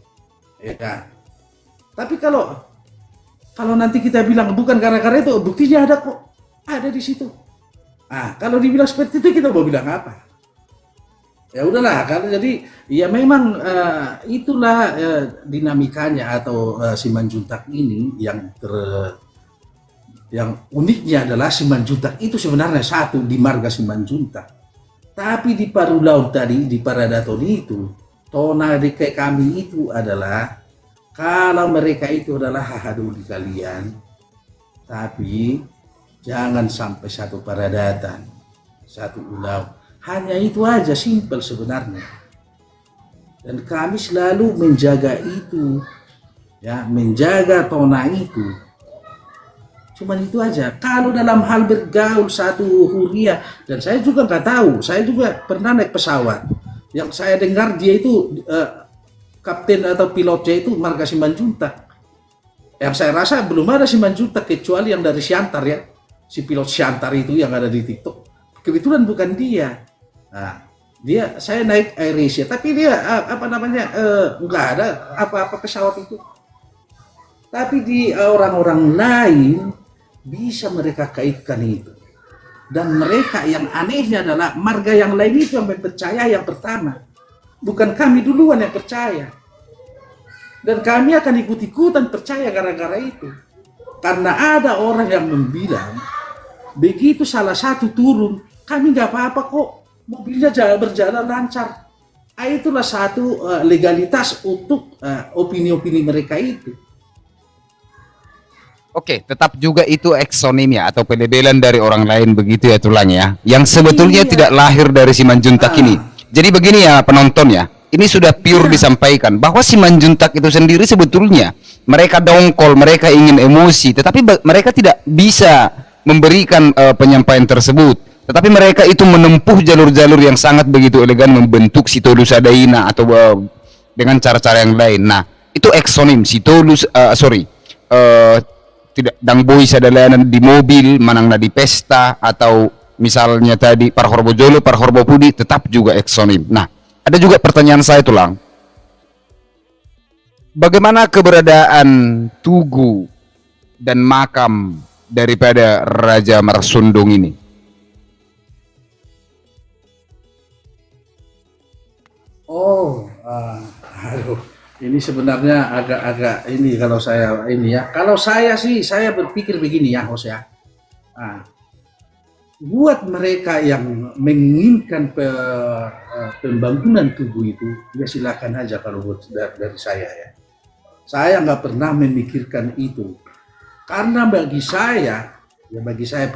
Ya kan? Tapi kalau nanti kita bilang bukan gara-gara itu, buktinya ada kok, ada di situ. Kalau dibilang seperti itu kita mau bilang apa? Ya udahlah, kalau jadi ya memang itulah dinamikanya atau Simanjuntak ini yang uniknya adalah Simanjuntak itu sebenarnya satu di marga Simanjuntak, tapi di Parulaun tadi di Paradaton itu tona di kami itu adalah kalau mereka itu adalah hahaduli kalian, tapi jangan sampai satu Paradatan, satu ulau. Hanya itu aja, simpel sebenarnya. Dan kami selalu menjaga itu, ya, menjaga tona itu. Cuman itu aja. Kalau dalam hal bergaul satu huria, dan saya juga nggak tahu, saya juga pernah naik pesawat. Yang saya dengar dia itu kapten atau pilotnya itu marga Simanjuntak. Yang saya rasa belum ada Simanjuntak kecuali yang dari Siantar ya, si pilot Siantar itu yang ada di TikTok. Kebetulan bukan dia. Saya naik AirAsia, tapi dia nggak ada apa-apa pesawat itu. Tapi di orang-orang lain bisa mereka kaitkan itu. Dan mereka yang anehnya adalah marga yang lain itu yang percaya yang pertama. Bukan kami duluan yang percaya. Dan kami akan ikut-ikutan percaya gara-gara itu. Karena ada orang yang membilang, begitu salah satu turun, kami nggak apa-apa kok. Mobilnya berjalan lancar. Itulah satu legalitas untuk opini-opini mereka itu. Oke, tetap juga itu eksonim ya atau pelebelan dari orang lain begitu ya Tulang ya. Yang sebetulnya tidak lahir dari Simanjuntak ini. Jadi begini ya penonton ya. Ini sudah pure disampaikan bahwa Simanjuntak itu sendiri sebetulnya mereka dongkol, mereka ingin emosi, tetapi mereka tidak bisa memberikan penyampaian tersebut. Tetapi mereka itu menempuh jalur-jalur yang sangat begitu elegan membentuk Sitolus Adaina atau dengan cara-cara yang lain. Nah, itu eksonim Sitolus tidak dangboy sadalanan di mobil, manangna di pesta atau misalnya tadi Parhorbojolo, Parhorbopudi tetap juga eksonim. Nah, ada juga pertanyaan saya Tulang. Bagaimana keberadaan tugu dan makam daripada Raja Marsundung ini? Ini sebenarnya agak ini kalau saya ini ya. Kalau saya sih, saya berpikir begini ya, Hos ya. Buat mereka yang menginginkan pembangunan tugu itu, ya silakan aja kalau buat dari saya ya. Saya nggak pernah memikirkan itu. Karena bagi saya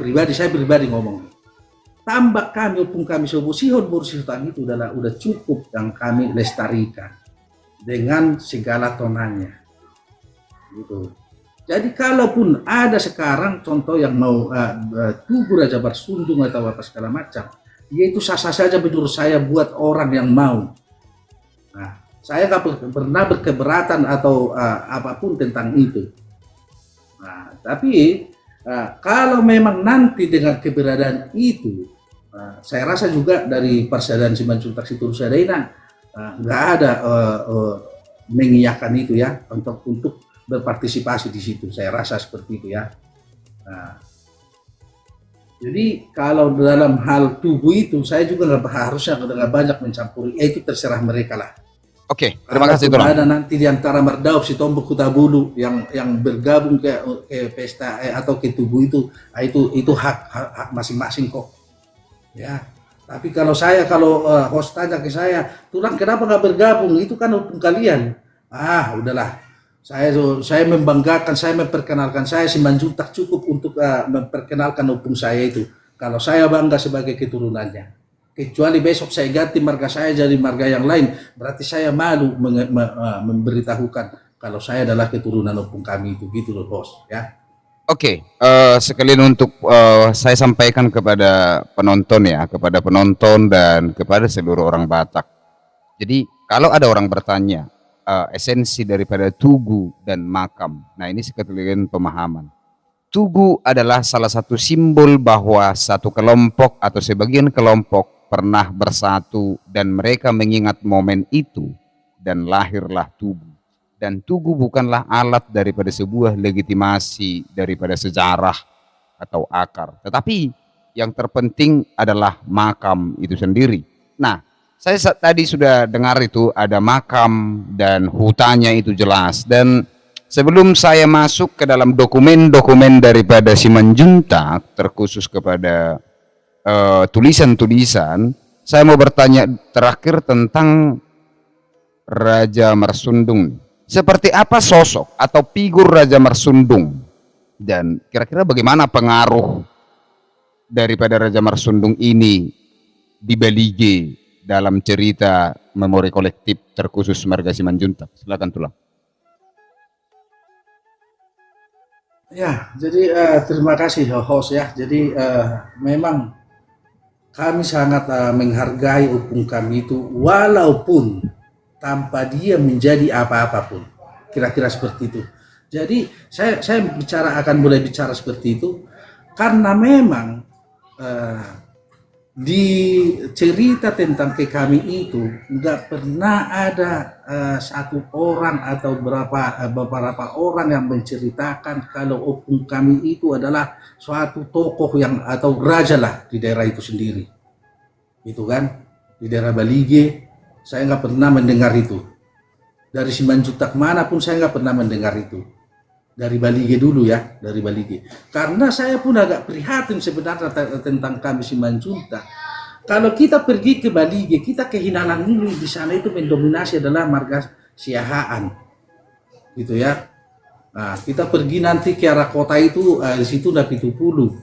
pribadi ngomong. Tambak kami maupun kami Sobosihon Borsihutan itu udah cukup yang kami lestarikan dengan segala tonannya gitu. Jadi kalaupun ada sekarang contoh yang mau tugu Raja Marsundung atau apa segala macam, yaitu sah-sah saja menurut saya buat orang yang mau. Nah, saya nggak pernah berkeberatan atau apapun tentang itu. Nah, tapi kalau memang nanti dengan keberadaan itu, saya rasa juga dari Persaudaraan Simanjuntak Sitolus Adaina nggak ada mengiyakan itu ya untuk berpartisipasi di situ. Saya rasa seperti itu ya. Jadi kalau dalam hal tubuh itu saya juga harusnya nggak banyak mencampuri. Itu terserah mereka lah. Oke, terima kasih Tulang. Ada nanti di antara Mardaup si Tombok Kutabulu yang bergabung ke pesta atau ke tubuh itu hak masing-masing kok. Ya, tapi kalau host tanya ke saya, Tulang kenapa nggak bergabung? Itu kan hukum kalian. Udahlah, Saya membanggakan, saya memperkenalkan, saya Simanjuntak cukup untuk memperkenalkan opung saya itu. Kalau saya bangga sebagai keturunannya. Kecuali besok saya ganti marga saya jadi marga yang lain, berarti saya malu memberitahukan kalau saya adalah keturunan opung kami itu, gitu loh bos. Ya, Oke, sekalian untuk saya sampaikan kepada penonton ya, kepada penonton dan kepada seluruh orang Batak. Jadi kalau ada orang bertanya esensi daripada tugu dan makam, nah ini sekalian pemahaman. Tugu adalah salah satu simbol bahwa satu kelompok atau sebagian kelompok pernah bersatu dan mereka mengingat momen itu dan lahirlah tugu. Dan tugu bukanlah alat daripada sebuah legitimasi daripada sejarah atau akar. Tetapi yang terpenting adalah makam itu sendiri. Nah, saya tadi sudah dengar itu ada makam dan hutannya itu jelas. Dan sebelum saya masuk ke dalam dokumen-dokumen daripada Simanjuntak, terkhusus kepada tulisan-tulisan, saya mau bertanya terakhir tentang Raja Marsundung. Seperti apa sosok atau figur Raja Marsundung? Dan kira-kira bagaimana pengaruh daripada Raja Marsundung ini di Balige dalam cerita memori kolektif terkhusus Marga Simanjuntak? Silakan Tulang. ya. Jadi terima kasih host ya. Jadi memang kami sangat menghargai opung kami itu, walaupun tanpa dia menjadi apa-apapun, kira-kira seperti itu. Jadi saya akan mulai bicara seperti itu karena memang di cerita tentang ke kami itu nggak pernah ada satu orang atau beberapa orang yang menceritakan kalau opung kami itu adalah suatu tokoh yang atau raja lah di daerah itu sendiri, itu kan, di daerah Balige. Saya nggak pernah mendengar itu. Dari Simanjuntak manapun saya nggak pernah mendengar itu. Dari Balige dulu ya, dari Balige. Karena saya pun agak prihatin sebenarnya tentang kami Simanjuntak. Kalau kita pergi ke Balige, kita kehilangan ini di sana itu mendominasi adalah marga Siahaan, gitu ya. Nah, kita pergi nanti ke arah kota itu, di situ Napitupulu,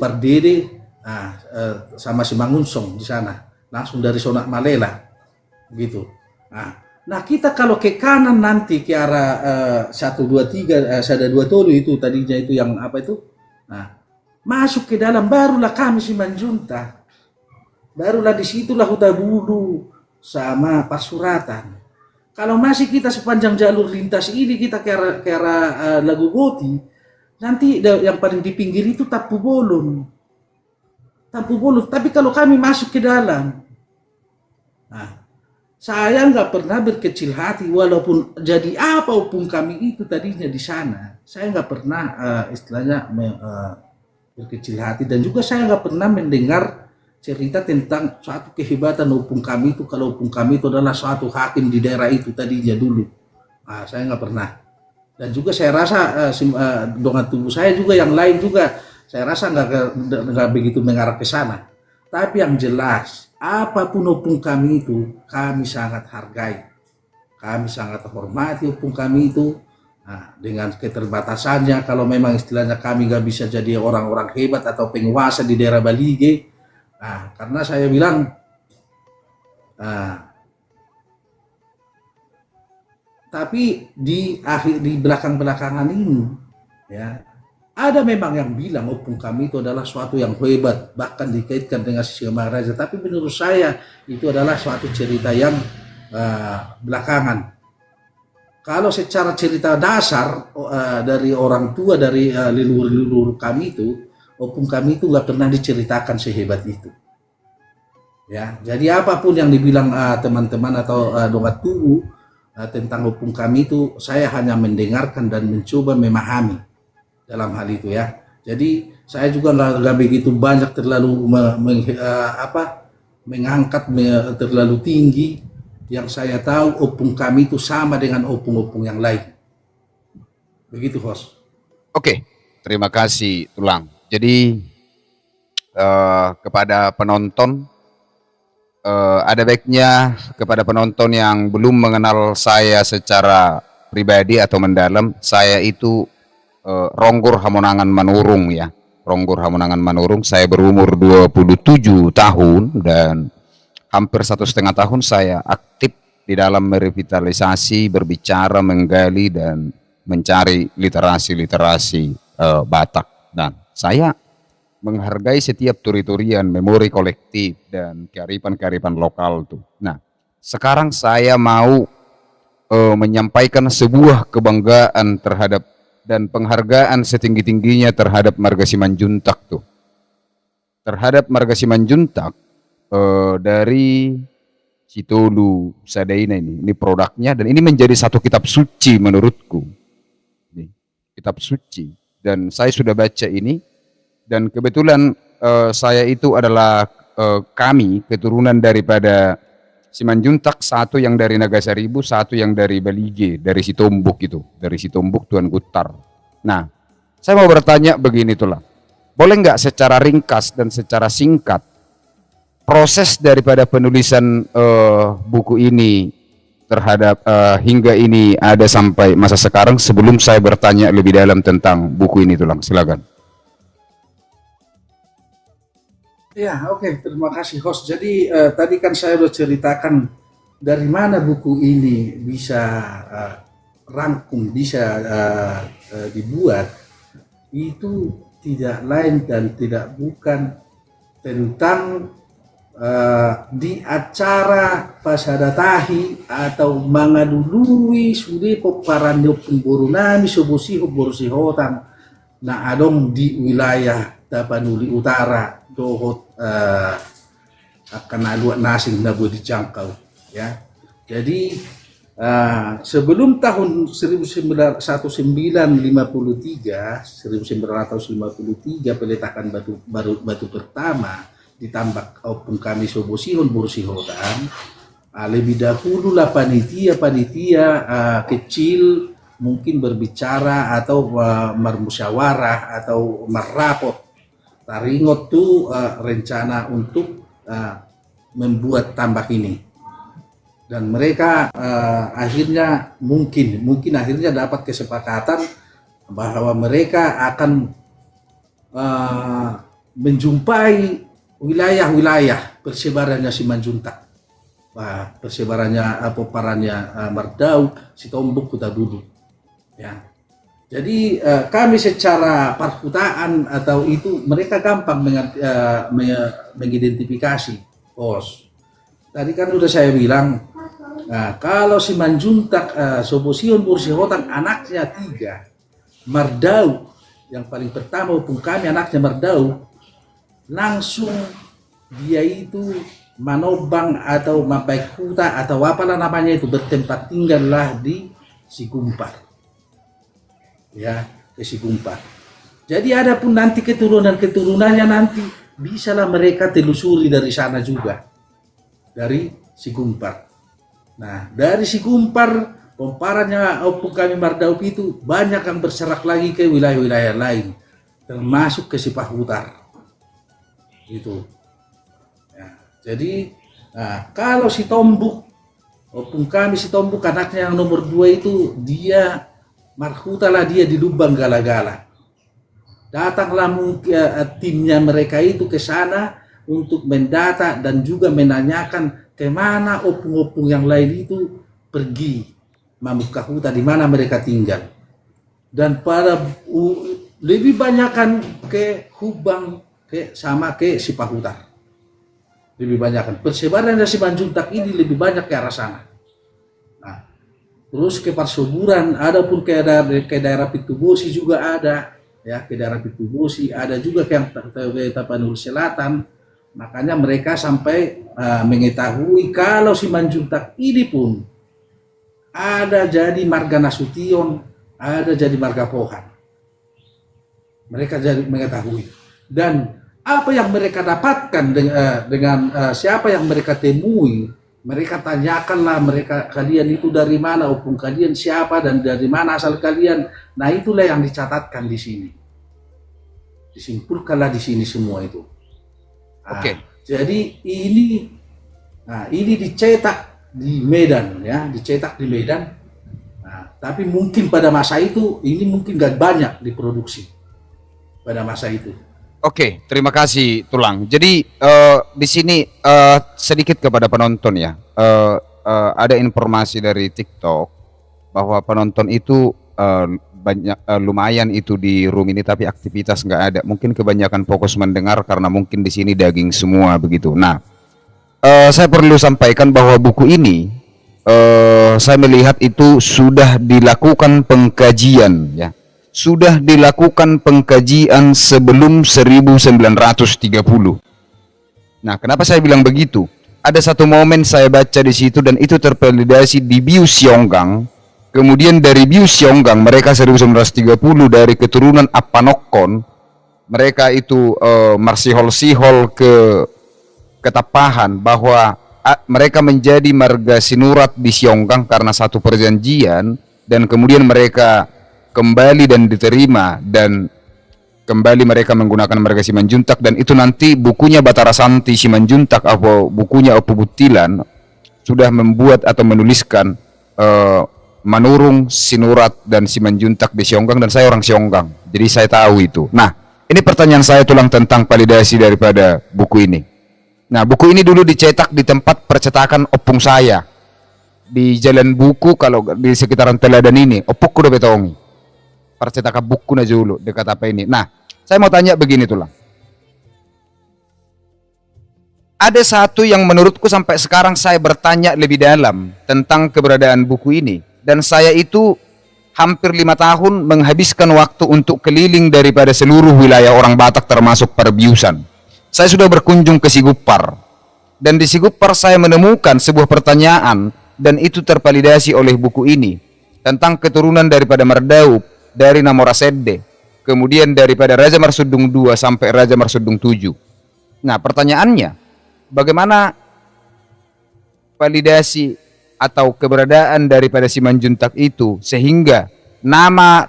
Pardede, sama Simangunsong di sana. Langsung dari Sonak Malela gitu. Nah kita kalau ke kanan nanti ke arah 123 Sada Dua Tolu itu tadinya itu yang apa itu, nah masuk ke dalam barulah kami Simanjuntak, barulah disitulah Huta Bulu sama Pasuratan. Kalau masih kita sepanjang jalur lintas ini kita ke arah Lagu Goti, nanti yang paling di pinggir itu Tapu Bolon. Tapi kalau kami masuk ke dalam, nah, saya nggak pernah berkecil hati walaupun jadi apa pun kami itu tadinya di sana. Saya nggak pernah istilahnya berkecil hati, dan juga saya nggak pernah mendengar cerita tentang suatu kehebatan opung kami itu kalau opung kami itu adalah suatu hakim di daerah itu tadinya dulu. Nah, saya nggak pernah. Dan juga saya rasa dengan tubuh saya juga yang lain juga saya rasa nggak begitu mengarah ke sana. Tapi yang jelas, apapun opung kami itu, kami sangat hargai. Kami sangat hormati opung kami itu. Nah, dengan keterbatasannya, kalau memang istilahnya kami nggak bisa jadi orang-orang hebat atau penguasa di daerah Balige. Nah, karena saya bilang, tapi di belakang-belakangan ini, ya, ada memang yang bilang opung kami itu adalah suatu yang hebat, bahkan dikaitkan dengan Siamaraja. Tapi menurut saya itu adalah suatu cerita yang belakangan. Kalau secara cerita dasar dari orang tua, dari leluhur kami itu, opung kami itu nggak pernah diceritakan sehebat itu. Ya, jadi apapun yang dibilang teman-teman atau dongat tugu tentang opung kami itu, saya hanya mendengarkan dan mencoba memahami dalam hal itu ya. Jadi saya juga nggak begitu banyak terlalu mengangkat terlalu tinggi. Yang saya tahu opung kami itu sama dengan opung-opung yang lain. Begitu host. Oke, terima kasih Tulang. Jadi kepada penonton, ada baiknya kepada penonton yang belum mengenal saya secara pribadi atau mendalam, saya itu Ronggor Hamonangan Manurung ya. Ronggor Hamonangan Manurung, saya berumur 27 tahun dan hampir 1,5 tahun saya aktif di dalam merevitalisasi, berbicara, menggali dan mencari literasi-literasi Batak. Dan saya menghargai setiap turi-turian, memori kolektif dan kearifan-kearifan lokal tuh. Nah, sekarang saya mau menyampaikan sebuah kebanggaan terhadap dan penghargaan setinggi-tingginya terhadap Marga Simanjuntak tuh. Terhadap Marga Simanjuntak dari Sitolu Sadaina ini produknya dan ini menjadi satu kitab suci menurutku. Ini, kitab suci dan saya sudah baca ini dan kebetulan saya itu adalah kami keturunan daripada Simanjuntak, satu yang dari Nagasaribu, satu yang dari Balige, dari Sitombuk itu, dari Sitombuk Tuan Gutar. Nah, saya mau bertanya begini itulah, boleh nggak secara ringkas dan secara singkat proses daripada penulisan buku ini terhadap hingga ini ada sampai masa sekarang sebelum saya bertanya lebih dalam tentang buku ini tulang, silakan. Ya, oke. Terima kasih host. Jadi tadi kan saya sudah ceritakan dari mana buku ini bisa rangkum, bisa dibuat. Itu tidak lain dan tidak bukan tentang di acara pasadatahi atau mangadului sude peparanyo pemborunami sobosi hotan na adong di wilayah Tapanuli Utara dohot akan aluat nasing na boleh dijangkau ya. Jadi sebelum tahun 1953 peletakan batu pertama ditambak opung kami Sobosihon Borsihotan, lebih dahulu lah panitia kecil mungkin berbicara atau bermusyawarah atau merapot taringot tuh rencana untuk membuat tambak ini dan mereka akhirnya mungkin akhirnya dapat kesepakatan bahwa mereka akan menjumpai wilayah-wilayah persebarannya Simanjuntak, persebarannya peparannya Mardau, Sitombuk, Kota Duduk ya. Jadi kami secara perhutaan atau itu mereka gampang mengidentifikasi. Bos, tadi kan sudah saya bilang, kalau Simanjuntak, Sobosion, Borsihotan anaknya 3, Mardau yang paling pertama pun kami anaknya Mardau, langsung dia itu manobang atau mabaik huta atau apalah namanya itu bertempat tinggallah di Sigumpar. Ya, ke Sigumpar. Jadi ada pun nanti keturunannya nanti bisalah mereka telusuri dari sana juga, dari Sigumpar. Nah, dari Sigumpar pemparannya opung kami Mardaup itu banyak yang berserak lagi ke wilayah-wilayah lain, termasuk ke Sipahutar. Itu. Ya, jadi kalau Sitombuk opung kami Sitombuk anaknya yang nomor 2 itu dia marhutalah dia di Lubang Gala-Gala. Datanglah timnya mereka itu ke sana untuk mendata dan juga menanyakan kemana opung-opung yang lain itu pergi membuka hutan di mana mereka tinggal. Dan pada lebih banyakkan ke Hubang ke Sipahutar. Lebih banyakkan persebaran dari Simanjuntak ini lebih banyak ke arah sana. Nah, terus ke Parsoburan, ada pun ke daerah Pitubosi juga ada, ya ke daerah Pitubosi ada juga ke Tapanuli Selatan. Makanya mereka sampai mengetahui kalau Simanjuntak ini pun ada jadi marga Nasution, ada jadi marga Pohan. Mereka jadi mengetahui dan apa yang mereka dapatkan dengan siapa yang mereka temui. Mereka tanyakanlah mereka, kalian itu dari mana, opung kalian siapa dan dari mana asal kalian. Nah, itulah yang dicatatkan di sini. Disimpulkanlah di sini semua itu. Oke. Jadi ini dicetak di Medan ya, dicetak di Medan. Nah, tapi mungkin pada masa itu ini mungkin gak banyak diproduksi pada masa itu. Oke, terima kasih Tulang. Jadi di sini sedikit kepada penonton ya. Ada informasi dari TikTok bahwa penonton itu banyak lumayan itu di room ini, tapi aktivitas nggak ada. Mungkin kebanyakan fokus mendengar karena mungkin di sini daging semua begitu. Nah, saya perlu sampaikan bahwa buku ini saya melihat itu sudah dilakukan pengkajian ya. Sudah dilakukan pengkajian sebelum 1930. Nah, kenapa saya bilang begitu? Ada satu momen saya baca di situ dan itu tervalidasi di Biu Xionggang. Kemudian dari Biu Xionggang mereka 1930 dari keturunan Apanokon, mereka itu marsihol-sihol ke Ketapahan bahwa mereka menjadi marga sinurat di Xionggang karena satu perjanjian, dan kemudian mereka kembali dan diterima dan kembali mereka menggunakan marga Simanjuntak, dan itu nanti bukunya Batara Santi Simanjuntak atau bukunya Opu Butilan sudah membuat atau menuliskan Manurung, Sinurat dan Simanjuntak di Xionggang, dan saya orang Xionggang jadi saya tahu itu. Nah, ini pertanyaan saya Tulang tentang validasi daripada buku ini. Nah, buku ini dulu dicetak di tempat percetakan opung saya di Jalan Buku, kalau di sekitaran Teladan ini opuk udah betongi percetakan buku na dulu dekat apa ini. Nah, saya mau tanya begini Tulang. Ada satu yang menurutku sampai sekarang saya bertanya lebih dalam tentang keberadaan buku ini, dan saya itu hampir 5 tahun menghabiskan waktu untuk keliling daripada seluruh wilayah orang Batak termasuk Parbiusan. Saya sudah berkunjung ke Sigupar, dan di Sigupar saya menemukan sebuah pertanyaan, dan itu tervalidasi oleh buku ini tentang keturunan daripada Mardaup dari Namorasedde, kemudian daripada Raja Marsudung II sampai Raja Marsudung VII. Nah, pertanyaannya, bagaimana validasi atau keberadaan daripada Simanjuntak itu sehingga nama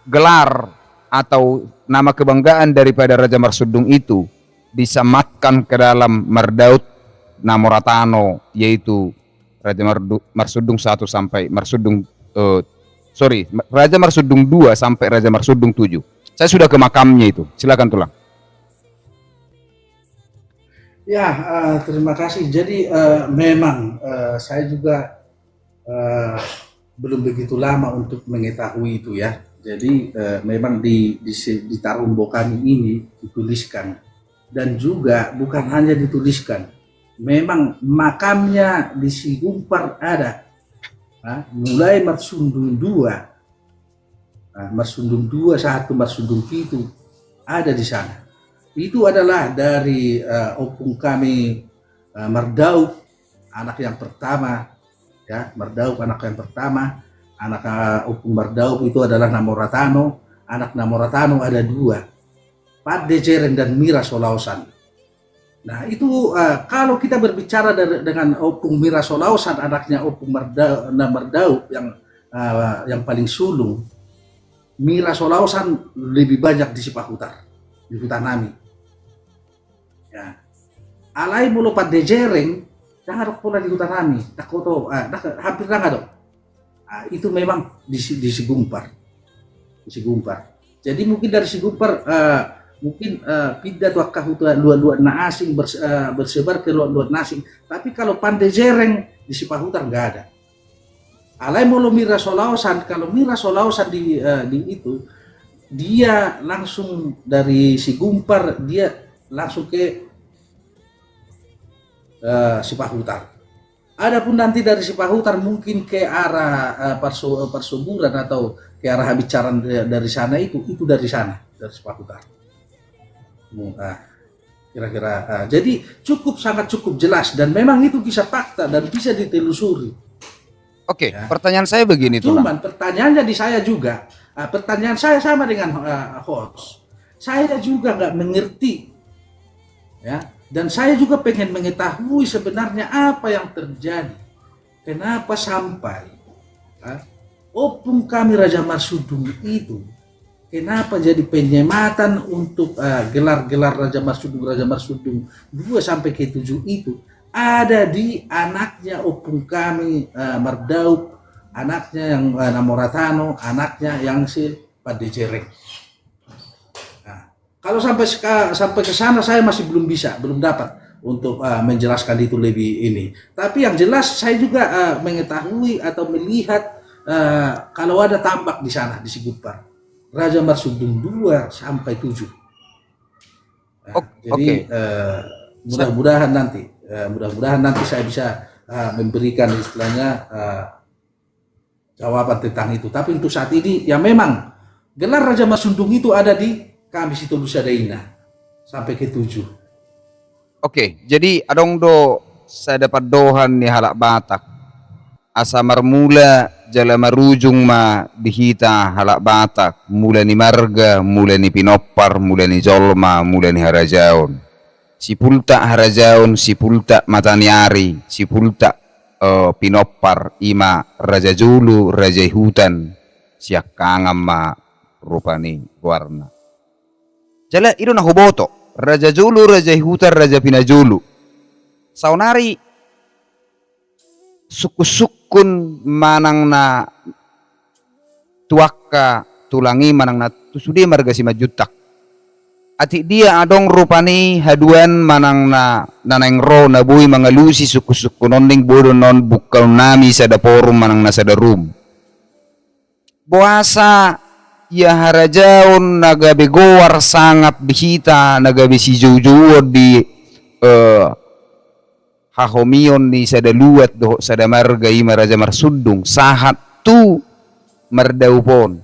gelar atau nama kebanggaan daripada Raja Marsudung itu disematkan ke dalam Mardaut Namoratano, yaitu Raja Marsudung I sampai Marsudung Raja Marsudung II sampai Raja Marsudung VII. Saya sudah ke makamnya itu. Silakan Tulang. Ya, terima kasih. Jadi memang saya juga belum begitu lama untuk mengetahui itu ya. Jadi memang di Tarumbo kami ini dituliskan, dan juga bukan hanya dituliskan, memang makamnya di Sigumpar ada. Mulai Marsundung II, Marsundung II, Marsundung itu ada di sana. Itu adalah dari opung kami Mardaup, anak yang pertama, ya, Mardaup anak yang pertama. Anak opung Mardaup itu adalah Namoratano. Anak Namoratano ada 2, Padde Jereng dan Mira Solausan. Nah, itu kalau kita berbicara dengan opung Mira Solausan, anaknya opung Mardaup yang paling sulung, Mira Solausan lebih banyak di Sipahutar, di Hutanami. Ya. Alai mulu Padde Jereng, jangan pula di Hutanami, hampir dong. Itu memang di Sigumpar, di Sigumpar. Jadi mungkin dari Sigumpar mungkin pindah tuh ke luar na asing, bersebar ke luar asing. Tapi kalau Padde Jereng di Sipahutar nggak ada. Alai mulu Mira Solausan, kalau Mira Solausan di itu, dia langsung dari Sigumpar dia langsung ke Sipahutar. Adapun nanti dari Sipahutar mungkin ke arah Persuburan atau ke arah Habicaran dari sana, itu dari sana, dari Sipahutar. Kira-kira jadi sangat cukup jelas, dan memang itu bisa fakta dan bisa ditelusuri. Oke, Ya. pertanyaan saya begini Tulang. Cuman pertanyaannya di saya juga, pertanyaan saya sama dengan host. Saya juga nggak mengerti, ya, dan saya juga pengen mengetahui sebenarnya apa yang terjadi. Kenapa sampai opung kami Raja Marsudung itu, kenapa jadi penyematan untuk gelar-gelar Raja Marsudung 2 sampai ke 7 itu ada di anaknya opung kami Mardaup anaknya yang Namoratano, anaknya yang si Padejereng. Nah, kalau sampai ke sana saya masih belum dapat untuk menjelaskan itu lebih ini. Tapi yang jelas saya juga mengetahui atau melihat kalau ada tambak di sana di Sigupar, Raja Marsudung 2 sampai 7. Nah, jadi mudah-mudahan nanti saya bisa memberikan istilahnya jawaban tentang itu. Tapi untuk saat ini ya memang gelar Raja Marsudung itu ada di kami situ Nusa Daina sampai ke 7. Oke, jadi adong saya dapat dohan ni halak Batak. Asa marmula jala marujung ma dihita halak Batak. Mula ni marga, mula ni pinopar, mula ni jolma, mula ni harajaon. Si pulta harajaon, si pulta mataniari, si pulta pinopar, ima raja julu, raja hutan. Siak kangam ma rupani warna. Jala itu na huboto. Raja Julu, Raja Hutan, Raja Pinajulu. Saunari suku-sukun manang na tuaka tulangi manang na tusudi marga si majutak. Ati dia adong rupani haduan manang na naneng ro na bui mangalusi suku-sukun onding bodo non bukal nami sa daporum manang na sa darum. Buasa ya harajaon nagabe goar sangat bihita nagabe si jojo di hahomion ni sadaluat doh sadamarga ima Raja Marsudung sahat tu mardaupon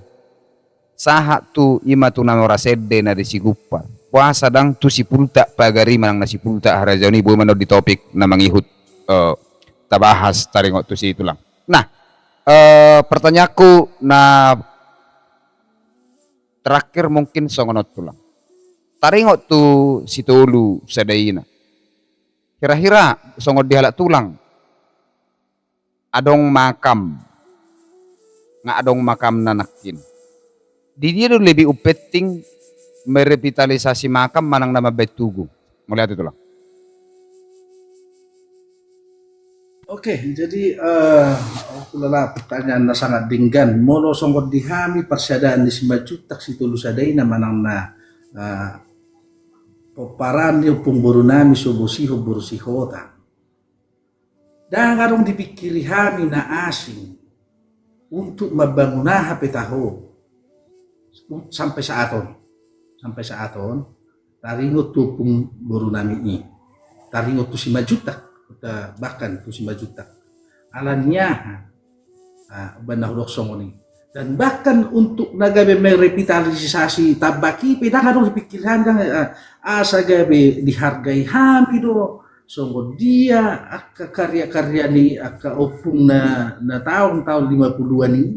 sahat tu ima tu namora sedde na di Sigupar puasa dang tu si pulta pagari manang na si pulta harajaon ni boy mano di topik na mangihut tabahas taringot tu si itu lang. Nah pertanyaanku na terakhir mungkin songonot tulang. Taringot tu si Tolu Sadaina. Kira-kira songot dihalak tulang. Adong makam. Nga adong makam nanakin. Di dia lebih upeting merevitalisasi makam manang nama betugu. Mulai itu tulang. Oke, jadi itulah pertanyaan na sangat dinggan. Molo songkot dihami persadaan di Simbajutak situ Lusadaina manang na peparan di pungboru nami sobusiho borusihota. Dan karong dipikiri hami na asing untuk membangunah petaho sampai saaton taringot tu pungboru nami ini taringot tu Simbajutak bahkan tu Simbajutak alannya banah songoni dan bahkan untuk nagabe merevitalisasi tabaki pedang harus dipikirkan asa gabe dihargai hampi do songgo dia aka karya-karya ni aka opung na tahun-tahun 50-an ini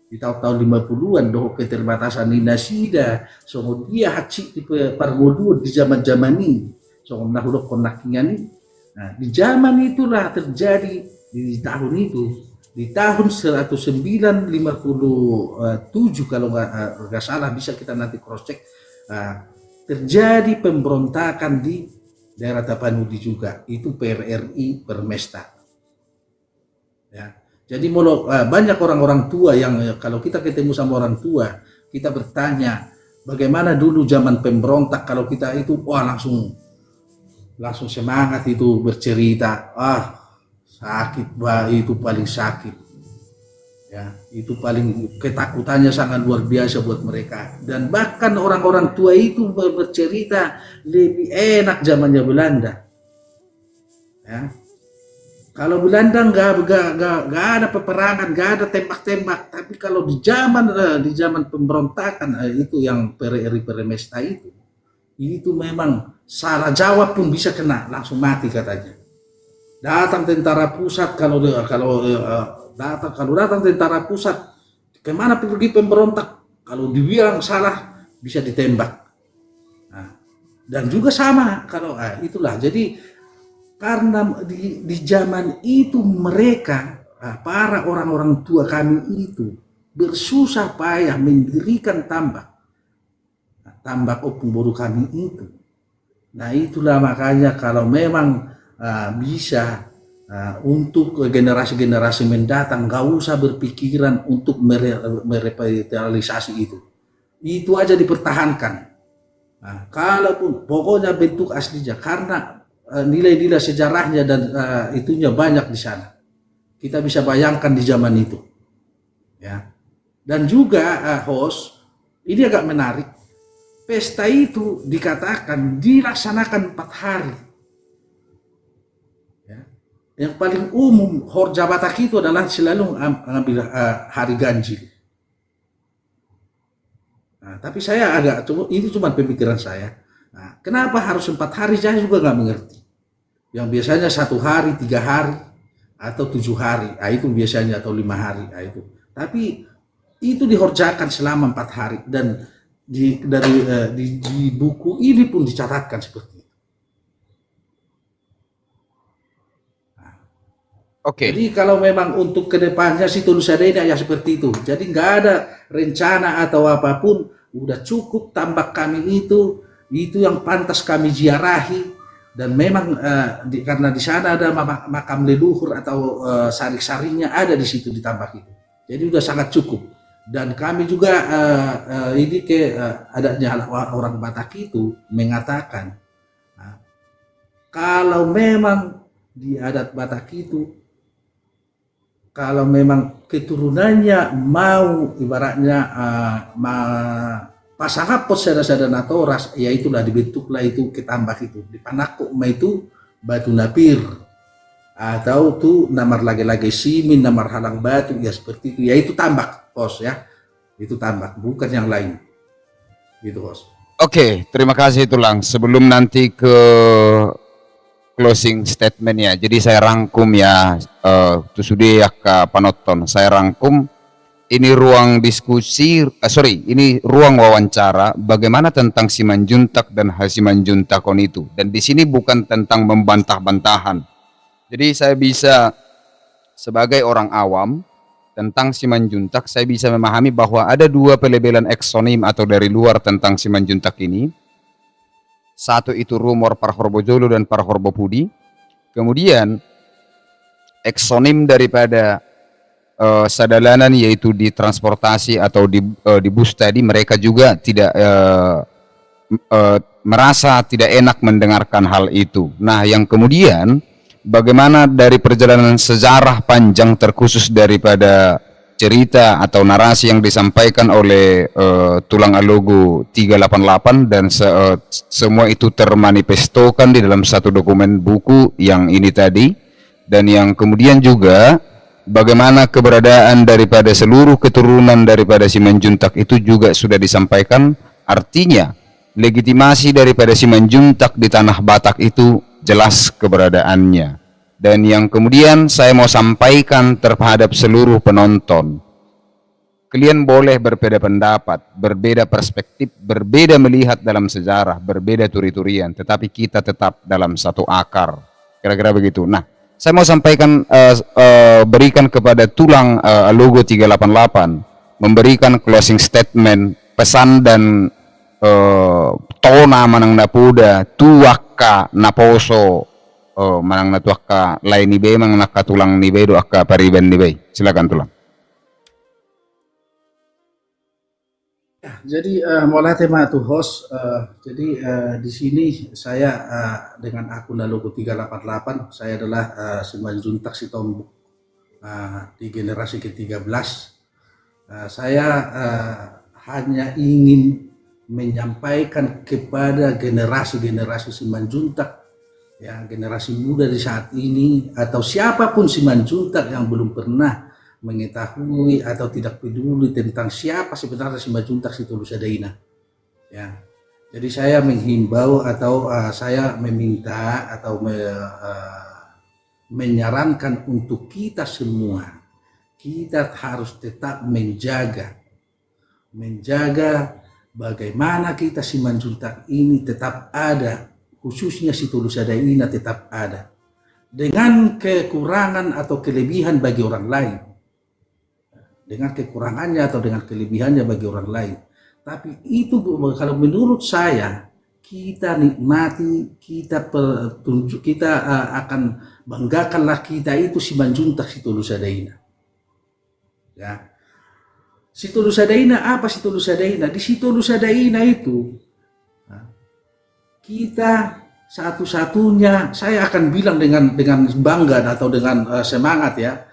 di tahun-tahun 50-an do keterbatasan ni nasida songgo dia haci di pargodu di zaman-zaman ini songgo nahudok konakingan ini. Nah, di zaman itulah terjadi di tahun itu, di tahun 1957 kalau nggak salah bisa kita nanti cross check, terjadi pemberontakan di daerah Tapanuli juga, itu PRRI Permesta. Ya, jadi banyak orang-orang tua yang kalau kita ketemu sama orang tua, kita bertanya bagaimana dulu zaman pemberontak kalau kita itu langsung semangat itu bercerita sakit itu paling sakit ya itu paling ketakutannya sangat luar biasa buat mereka dan bahkan orang-orang tua itu bercerita lebih enak zamannya Belanda ya kalau Belanda nggak ada peperangan nggak ada tembak-tembak tapi kalau di zaman pemberontakan itu yang PRRI Permesta itu memang salah jawab pun bisa kena langsung mati katanya. Datang tentara pusat kalau datang tentara pusat kemana pergi pemberontak kalau dibilang salah bisa ditembak. Nah, dan juga sama kalau itulah jadi karena di zaman itu mereka para orang-orang tua kami itu bersusah payah mendirikan tambak opung boru kami itu. Nah itulah makanya kalau memang bisa untuk generasi-generasi mendatang nggak usah berpikiran untuk merevitalisasi itu. Itu aja dipertahankan. Kalaupun pokoknya bentuk aslinya, karena nilai-nilai sejarahnya dan itunya banyak di sana. Kita bisa bayangkan di zaman itu, ya. Dan juga host, ini agak menarik. Pesta itu dikatakan dilaksanakan 4 hari. Yang paling umum Horja Batak itu adalah selalu mengambil hari ganjil. Tapi saya ini cuma pemikiran saya. Kenapa harus 4 hari? Saya juga nggak mengerti. Yang biasanya 1 hari, 3 hari, atau 7 hari. Itu biasanya, atau 5 hari. Itu. Tapi itu dihorjakan selama 4 hari. Dan di buku ini pun dicatatkan seperti itu. Oke. Jadi kalau memang untuk kedepannya sih Tulu Sadena ya seperti itu. Jadi nggak ada rencana atau apapun, udah cukup tambak kami itu yang pantas kami ziarahi. Dan memang karena di sana ada makam leluhur atau sarik-sarinya ada di situ di tambak itu. Jadi udah sangat cukup. Dan kami juga ini adanya orang Batak itu mengatakan kalau memang di adat Batak itu, kalau memang keturunannya mau ibaratnya pasang hapus sada-sada natoras, ya itulah dibentuklah itu ketambak itu. Di Panakuk itu batu napir, atau tuh namar lagi-lagi simin, namar halang batu, ya seperti itu. Ya itu tambak, bos ya. Itu tambak, bukan yang lain. Gitu, bos. Oke, terima kasih Tulang. Sebelum nanti ke closing statement ya. Jadi saya rangkum ya, itu sudah ya ke penonton. Saya rangkum ini ruang diskusi, ini ruang wawancara. Bagaimana tentang Simanjuntak dan Hasimanjuntakon itu. Dan di sini bukan tentang membantah-bantahan. Jadi saya bisa sebagai orang awam tentang Simanjuntak, saya bisa memahami bahwa ada 2 pelebelan eksonim atau dari luar tentang Simanjuntak ini. Satu itu rumor Parhorbojolo dan Parhorbopudi. Kemudian eksonim daripada sadalanan yaitu di transportasi atau di bus tadi, mereka juga tidak merasa tidak enak mendengarkan hal itu. Nah, yang kemudian bagaimana dari perjalanan sejarah panjang terkhusus daripada cerita atau narasi yang disampaikan oleh Tulang Alogo 388 dan semua itu termanifestokan di dalam satu dokumen buku yang ini tadi, dan yang kemudian juga bagaimana keberadaan daripada seluruh keturunan daripada Simanjuntak itu juga sudah disampaikan. Artinya legitimasi daripada Simanjuntak di tanah Batak itu jelas keberadaannya. Dan yang kemudian saya mau sampaikan terhadap seluruh penonton, kalian boleh berbeda pendapat, berbeda perspektif, berbeda melihat dalam sejarah, berbeda turi-turian, tetapi kita tetap dalam satu akar, kira-kira begitu. Nah, saya mau sampaikan, berikan kepada Tulang Alogo 388, memberikan closing statement, pesan dan tona manang napuda, tuwaka naposo, manang natuaka lain ni bay, mang nakatulang ni bay, do akka pariban ni bay. Silakan Tulang. Jadi mulai tema tuh host. Jadi di sini saya dengan akun Alogo 388, saya adalah Simanjuntak Sitombok di generasi ke-13. Saya hanya ingin menyampaikan kepada generasi-generasi Simanjuntak, ya, generasi muda di saat ini, atau siapapun Simanjuntak yang belum pernah mengetahui atau tidak peduli tentang siapa sebenarnya Simanjuntak Situlu Sadaina, ya. Jadi saya menghimbau atau saya meminta atau menyarankan untuk kita semua, kita harus tetap menjaga bagaimana kita Simanjuntak ini tetap ada, khususnya Situlu Sadaina tetap ada, dengan kekurangan atau kelebihan bagi orang lain, dengan kekurangannya atau dengan kelebihannya bagi orang lain. Tapi itu kalau menurut saya, kita nikmati, kita akan banggakanlah kita itu Simanjuntak Situlusadaina. Ya. Situlusadaina apa Situlusadaina? Di Situlusadaina itu kita satu-satunya, saya akan bilang dengan bangga atau dengan semangat ya.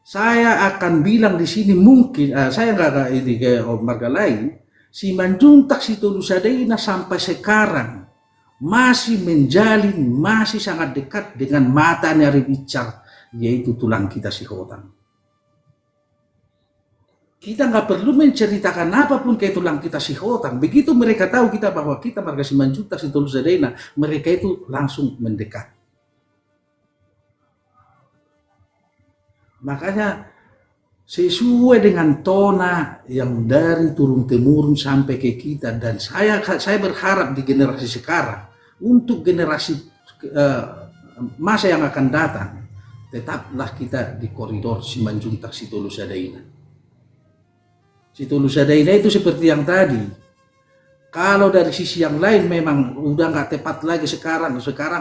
Saya akan bilang di sini mungkin saya nggak ini kayak marga lain. Simanjuntak Situlusadaina sampai sekarang masih menjalin, masih sangat dekat dengan mata nyari bicar, yaitu tulang kita Sihotang. Kita nggak perlu menceritakan apapun ke tulang kita Sihotang. Begitu mereka tahu kita bahwa kita marga Simanjuntak Situlusadaina, mereka itu langsung mendekat. Makanya sesuai dengan tona yang dari turun temurun sampai ke kita, dan saya berharap di generasi sekarang, untuk generasi masa yang akan datang, tetaplah kita di koridor Simanjuntak Situlusadaina. Situlusadaina itu seperti yang tadi. Kalau dari sisi yang lain memang udah nggak tepat lagi sekarang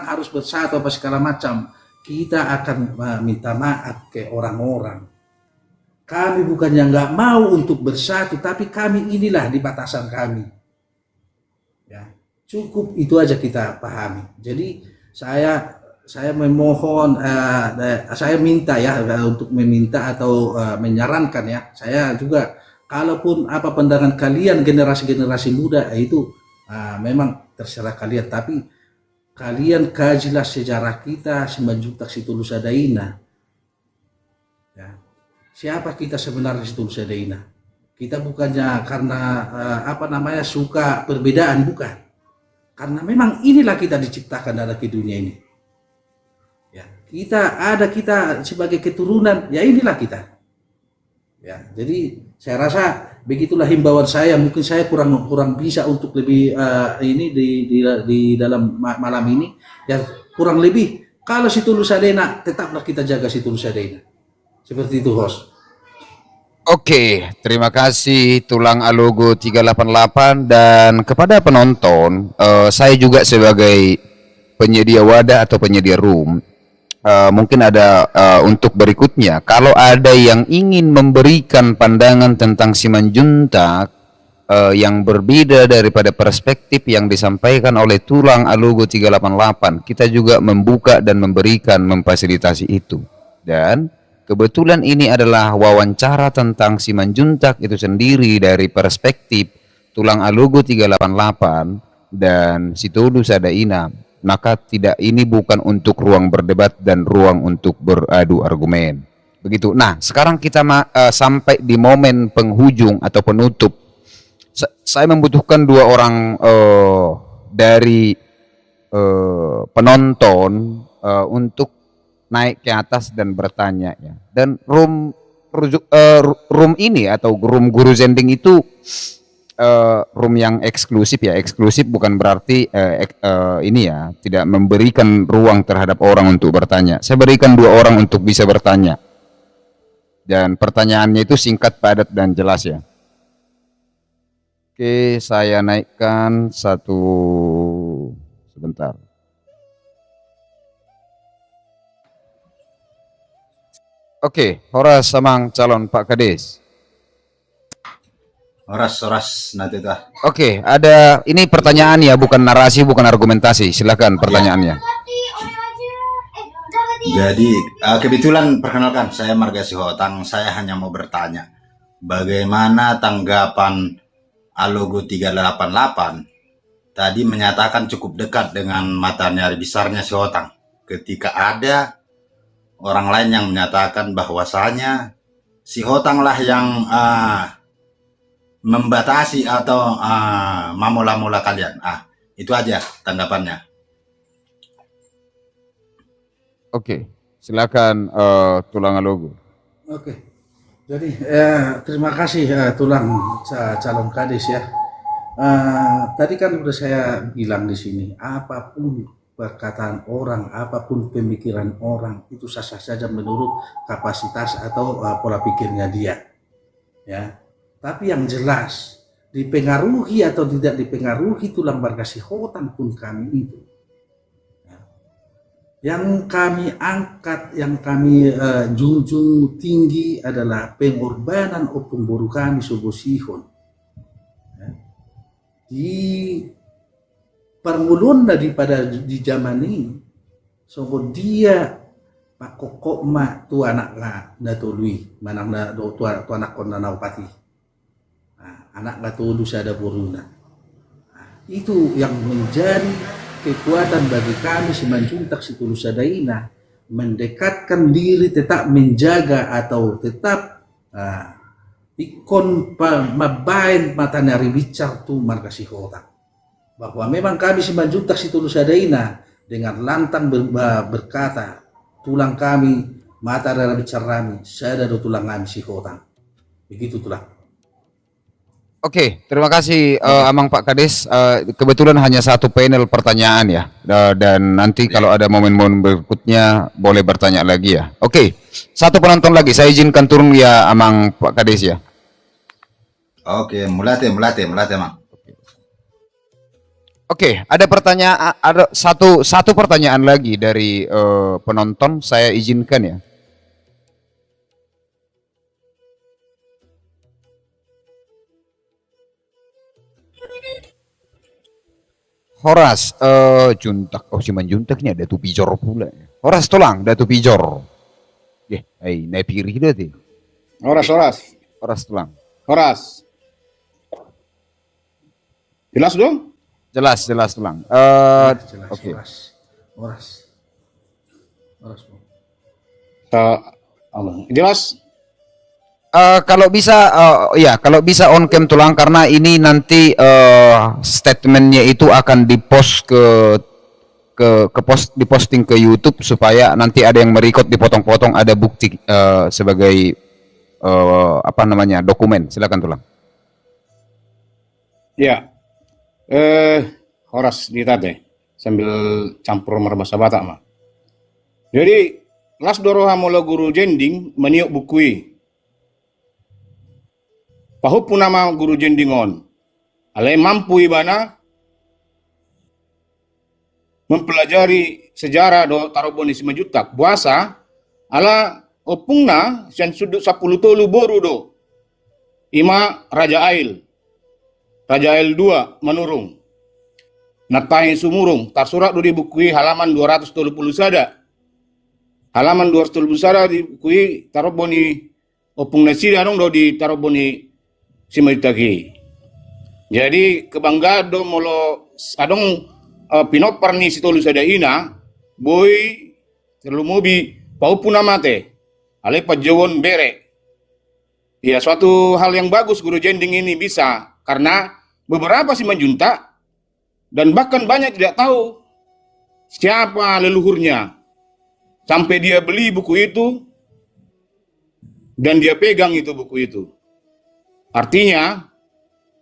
harus bersatu apa segala macam. Kita akan minta maaf ke orang-orang. Kami bukannya nggak mau untuk bersatu, tapi kami inilah di batasan kami. Ya, cukup itu aja kita pahami. Jadi saya memohon, saya minta ya untuk meminta atau menyarankan ya. Saya juga, kalaupun apa pandangan kalian generasi-generasi muda itu memang terserah kalian, tapi kalian kajilah sejarah kita Simanjuntak Situlusadaina. Ya. Siapa kita sebenarnya Situlusadaina? Kita bukannya karena suka perbedaan, bukan. Karena memang inilah kita diciptakan dalam ke dunia ini. Ya, kita sebagai keturunan, ya inilah kita. Ya, jadi saya rasa begitulah himbauan saya. Mungkin saya kurang bisa untuk lebih ini di dalam malam ini. Ya kurang lebih kalau Situlusadaina tetaplah kita jaga Situlusadaina. Seperti itu, host. Oke, terima kasih Tulang Alogo 388, dan kepada penonton, saya juga sebagai penyedia wadah atau penyedia room, mungkin ada untuk berikutnya, kalau ada yang ingin memberikan pandangan tentang Simanjuntak yang berbeda daripada perspektif yang disampaikan oleh Tulang Alogo 388, kita juga membuka dan memberikan, memfasilitasi itu. Dan kebetulan ini adalah wawancara tentang Simanjuntak itu sendiri dari perspektif Tulang Alogo 388 dan Situlusadaina. Maka ini bukan untuk ruang berdebat dan ruang untuk beradu argumen. Begitu. Nah, sekarang kita sampai di momen penghujung atau penutup. Saya membutuhkan dua orang dari penonton untuk naik ke atas dan bertanya ya. Dan room ini atau room Guru Zending itu room yang eksklusif ya. Eksklusif bukan berarti ini ya, tidak memberikan ruang terhadap orang untuk bertanya. Saya berikan dua orang untuk bisa bertanya. Dan pertanyaannya itu singkat, padat, dan jelas ya. Oke, saya naikkan satu sebentar. Oke, Horas Samang calon Pak Kades. Horas nanti dah. Oke, ada ini pertanyaan ya, bukan narasi, bukan argumentasi. Silakan pertanyaannya. Jadi kebetulan perkenalkan, saya Marga Sihotang. Saya hanya mau bertanya, bagaimana tanggapan Alogo 388 tadi menyatakan cukup dekat dengan mata nyari besarnya Sihotang, ketika ada orang lain yang menyatakan bahwasanya Sihotanglah yang membatasi atau mamula-mula kalian. Itu aja tanggapannya. Oke, silakan Tulang Alogo. Oke. Jadi terima kasih Tulang calon Kades ya. Tadi kan udah saya bilang di sini, apapun perkataan orang, apapun pemikiran orang itu sah-sah saja menurut kapasitas atau pola pikirnya dia. Ya. Tapi yang jelas dipengaruhi atau tidak dipengaruhi tulang marga Sihotan pun kami itu. Yang kami angkat, yang kami junjung tinggi adalah pengorbanan opung boru kami Sobo Sihon. Ya. Di permulun daripada di zaman ini, Sobo dia Pak Kokok ma tu anak na tului, manang na tu anak kon na naupati. Anak na tulu sada boruna. Itu yang menjadi kekuatan bagi kami Simanjuntak Situlu Sadaina mendekatkan diri, tetap menjaga atau tetap ikon mabain mata nari bicar tu marga Sihotan, bahwa memang kami Simanjuntak Situlu Sadaina dengan lantang berkata tulang kami mata nari bicar kami sada do tulang kami Sihotan, begitu tulang. Oke, terima kasih Amang Pak Kades. Kebetulan hanya satu panel pertanyaan ya, dan nanti kalau ada momen-momen berikutnya boleh bertanya lagi ya. Oke, satu penonton lagi, saya izinkan turun ya Amang Pak Kades ya. Oke, mulate, Mang. Oke, ada pertanyaan, ada satu pertanyaan lagi dari penonton, saya izinkan ya. Horas, Juntak, Simanjuntaknya Datu Pijor pula. Horas tulang, Datu Pijor. Nepiri deh. Horas tulang. Horas. Jelas dong? Jelas tulang. Jelas, Oke. Horas. Jelas? Kalau bisa on cam tulang, karena ini nanti statementnya itu akan dipost diposting ke YouTube supaya nanti ada yang merecord, dipotong-potong, ada bukti sebagai dokumen. Silakan tulang. Ya. Horas ditate sambil campur merbasa batak mah. Jadi las doroha molo guru jending meniuk bukui. Pahupu nama guru jendingon. Ale mampu ibana mempelajari sejarah do taroboni Simanjuntak. Buasa ala opungna sian sudut 10 tolu boru do. Ima Raja Ail 2 menurung. Natahin sumurung tarsurat do dibukui halaman 230 sada. Halaman 230 sada dibukui taroboni opung nasiri anong do di taroboni Simanjuntaki. Jadi kebanggaan do molo adong pinopar ni Situlu Sadaina boy terlumubi paupuna mate ale pajawon bere. Ya, suatu hal yang bagus guru jending ini bisa, karena beberapa Simanjuntak dan bahkan banyak tidak tahu siapa leluhurnya sampai dia beli buku itu dan dia pegang itu buku itu. Artinya,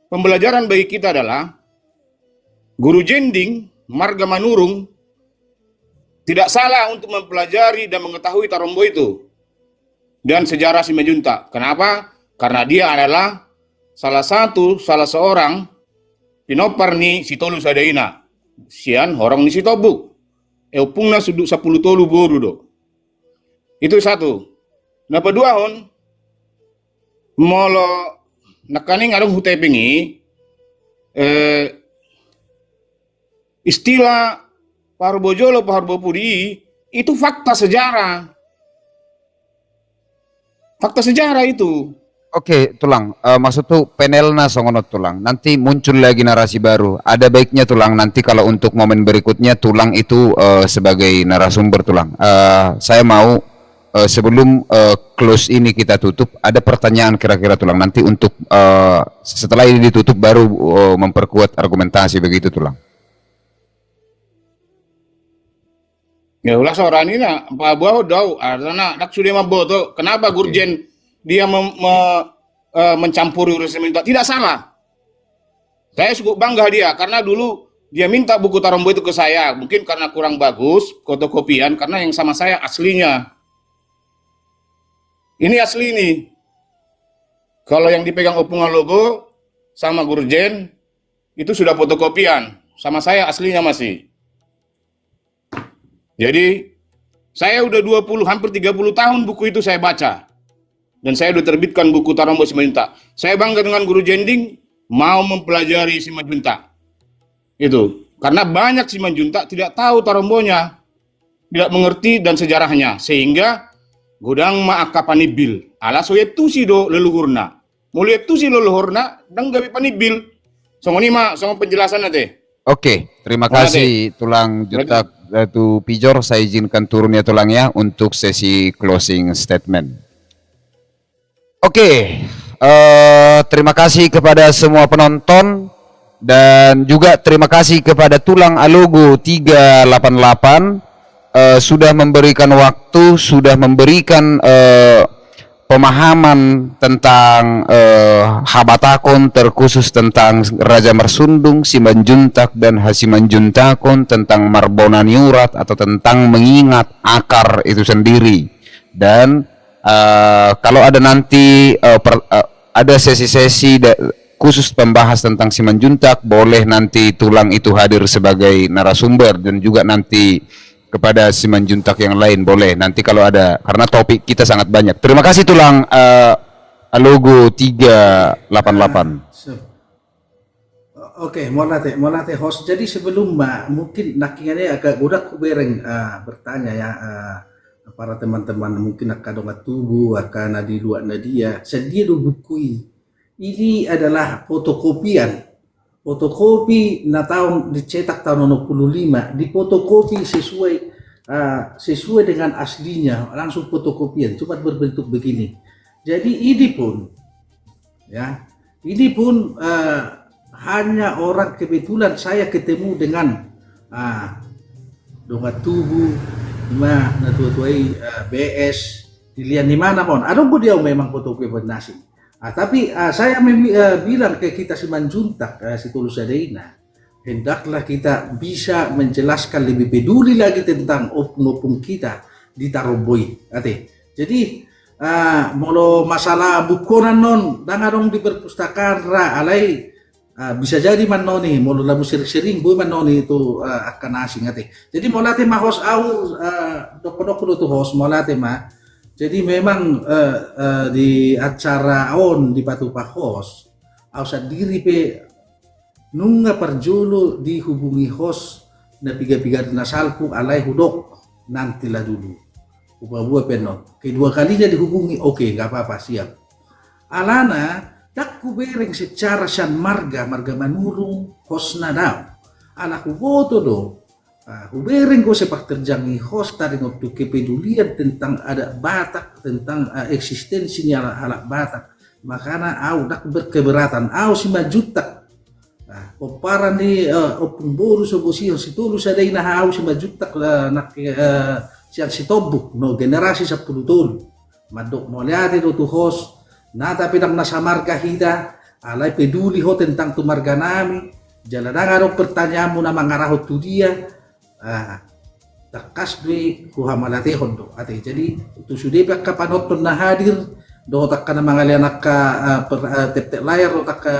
pembelajaran bagi kita adalah guru jending, marga manurung tidak salah untuk mempelajari dan mengetahui tarombo itu dan sejarah Simanjuntak. Kenapa? Karena dia adalah salah seorang pinopar ni Situlu Sadaina. Sian orang ni Sitobuk. Eupungna sudut 10 tolu boru do. Itu satu. Nah, kedua molo nakaning adong hutai pengi istilah Parbojolo Parbopuri itu fakta sejarah itu. Oke, tulang. Maksud tuh panelnya songono tulang. Nanti muncul lagi narasi baru. Ada baiknya tulang nanti kalau untuk momen berikutnya tulang itu sebagai narasumber tulang. Saya mau sebelum close ini kita tutup, ada pertanyaan kira-kira tulang nanti untuk setelah ini ditutup baru memperkuat argumentasi, begitu tulang. Ya ulah seorang ini nak Pak Buah dau arana dak sudah maboto. Kenapa Gurjen dia mencampuri urusan minta? Tidak salah. Saya cukup bangga dia karena dulu dia minta buku tarombo itu ke saya. Mungkin karena kurang bagus fotokopian, karena yang sama saya aslinya. Ini asli nih. Kalau yang dipegang opungan logo sama Gurjen itu sudah fotokopian, sama saya aslinya masih. Jadi saya udah 20 hampir 30 tahun buku itu saya baca. Dan saya udah terbitkan buku Tarombo Simanjuntak. Saya bangga dengan Guru Jending mau mempelajari Simanjuntak. Itu karena banyak Simanjuntak tidak tahu Tarombonya, tidak mengerti dan sejarahnya, sehingga godang maaka panibil ala soyetusi do leluhurna. Mulia tusi leluhurna dan gabi panibil. Songoni song penjelasan nanti. Oke, terima kasih tulang jutak Datu Pijor. Saya izinkan turunnya tulangnya untuk sesi closing statement. Oke, terima kasih kepada semua penonton dan juga terima kasih kepada Tulang Alogo 388 sudah memberikan waktu, sudah memberikan pemahaman tentang Habatakon, terkhusus tentang Raja Mersundung, Simanjuntak dan Hasimanjuntakon, tentang Marbonaniurat atau tentang mengingat akar itu sendiri. Dan kalau ada nanti ada sesi-sesi khusus pembahas tentang Simanjuntak, boleh nanti Tulang itu hadir sebagai narasumber, dan juga nanti kepada Simanjuntak yang lain boleh nanti kalau ada, karena topik kita sangat banyak. Terima kasih Tulang Alogo 388. Oke, mau nate host. Jadi sebelum mungkin nakingannya agak udah kubereng bertanya ya para teman-teman, mungkin akan dongat tubuh akan di luar nadia sedia do bukui. Ini adalah fotokopian. Fotokopi tahun dicetak tahun 65, difotokopi sesuai dengan aslinya, langsung fotokopian, cuma berbentuk begini. Jadi ini pun hanya orang, kebetulan saya ketemu dengan dongat tubuh, natuai BS, dilihat di mana pun, ada pun dia memang fotokopi bernasi. Tapi saya bilang ke kita Simanjuntak, si Tulus Adaina, hendaklah kita bisa menjelaskan lebih peduli lagi tentang opung-opung kita di Taromboi. Jadi molo masalah bukonan non dangarong di perpustakaan ra alai bisa jadi manoni molo lamu sering-sering boy manoni itu akan asing Jadi molate mah host au dok-dok tu host molate mah. Jadi memang di acara on di Batu Pakos, ausad diri pe nunga perjulu dihubungi host na piga-piga na salpu alai hudok nantilah dulu. Ubah-ubah penon. Kedua kalinya dihubungi, oke, nggak apa-apa, siap. Alana tak kubereng secara san marga manurung host na daw. Alaku foto do. Hubereng ko sepak terjangi host tadi waktu kepedulian tentang adat Batak, tentang eksistensinya alat Batak. Makanya au dak berkeberatan, au Simanjuntak. Paparan di opung boru sobosio si Tulus Adaina au Simanjuntak nak siang si Tobuk no generasi 10 tolu. Madok moliate do tu host. Nata pinang nasa marga hida, alai peduli ho tentang tu marga nami. Jaladang pertanyaanmu na mangarahot tu dia. Takas dui kuhamalate hondo jadi tu sudah pakka panoton na hadir do takka na mga anak tep layar do takka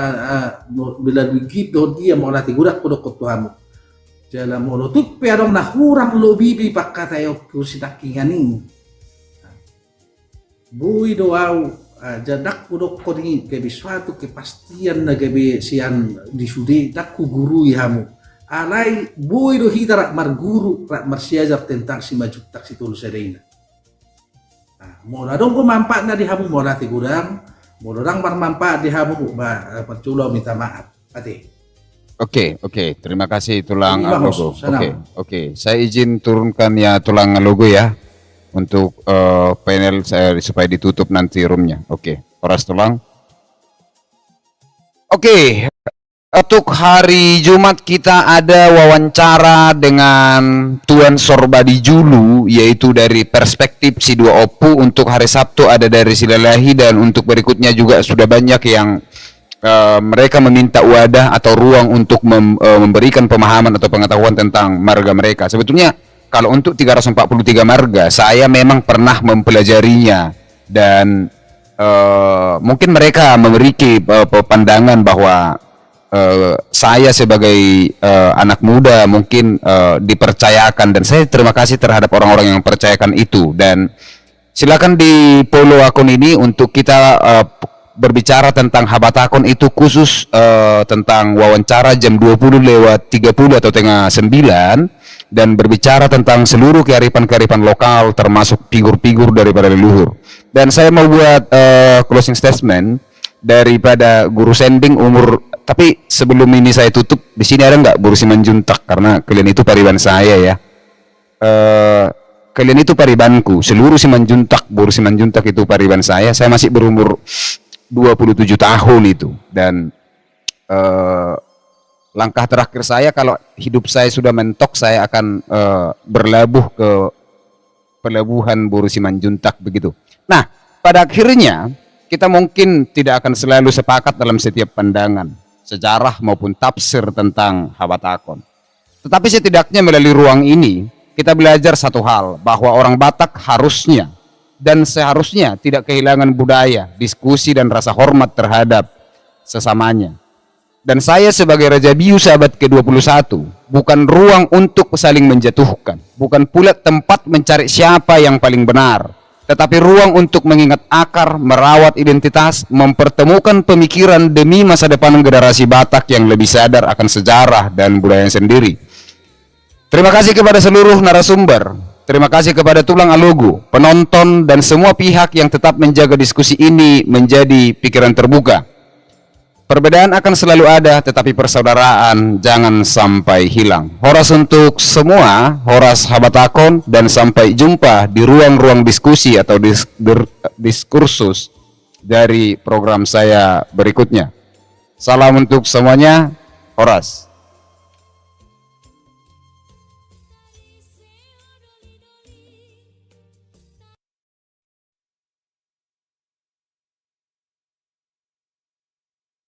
bila bigit do dia mo lati gudak ko do kutuhamu jala mo tup pero na hurang lobibi pakka tayo kursi dakinganing bui do au jadak ko do ko ni ke suatu kepastian na gabe sian di sude dak ku guru hamu alai bui do hita rak marguru rak marsiajar tentang Simanjuntak si Tulus Adaina. Mola dong ko manfaat na di hamu mola ti gudang, mola dong manfaat di hamu perculo minta maaf. Oke, terima kasih Tulang Alogo. Oke, saya izin turunkan ya Tulang Alogo ya untuk panel saya supaya ditutup nanti roomnya. Oke, Horas Tulang. Oke. Untuk hari Jumat kita ada wawancara dengan Tuan Sorbadi Julu, yaitu dari perspektif si dua Opu. Untuk hari Sabtu ada dari Silalahi, dan untuk berikutnya juga sudah banyak yang mereka meminta wadah atau ruang untuk memberikan pemahaman atau pengetahuan tentang marga mereka. Sebetulnya kalau untuk 343 marga, saya memang pernah mempelajarinya, dan mungkin mereka memiliki pandangan bahwa saya sebagai anak muda mungkin dipercayakan, dan saya terima kasih terhadap orang-orang yang percayakan itu. Dan silakan di follow akun ini untuk kita berbicara tentang Habatakon itu khusus tentang wawancara jam 20:30 atau tengah 9, dan berbicara tentang seluruh kearifan-kearifan lokal termasuk figur-figur daripada leluhur. Dan saya mau buat closing statement daripada Guru Sending umur, tapi sebelum ini saya tutup, di sini ada nggak Guru Simanjuntak, karena kalian itu pariban saya ya. Kalian itu paribanku, seluruh Simanjuntak, Guru Simanjuntak itu pariban saya masih berumur 27 tahun itu. Dan langkah terakhir saya, kalau hidup saya sudah mentok, saya akan berlabuh ke pelabuhan Boru Simanjuntak begitu. Nah, pada akhirnya kita mungkin tidak akan selalu sepakat dalam setiap pandangan sejarah maupun tafsir tentang Habatakon. Tetapi setidaknya melalui ruang ini kita belajar satu hal, bahwa orang Batak harusnya dan seharusnya tidak kehilangan budaya, diskusi dan rasa hormat terhadap sesamanya. Dan saya sebagai Raja Biu Sahabat ke-21 bukan ruang untuk saling menjatuhkan, bukan pula tempat mencari siapa yang paling benar, tetapi ruang untuk mengingat akar, merawat identitas, mempertemukan pemikiran demi masa depan generasi Batak yang lebih sadar akan sejarah dan budaya sendiri. Terima kasih kepada seluruh narasumber, terima kasih kepada Tulang Alogo, penonton, dan semua pihak yang tetap menjaga diskusi ini menjadi pikiran terbuka. Perbedaan akan selalu ada, tetapi persaudaraan jangan sampai hilang. Horas untuk semua, horas Habatakon, dan sampai jumpa di ruang-ruang diskusi atau diskursus dari program saya berikutnya. Salam untuk semuanya, horas.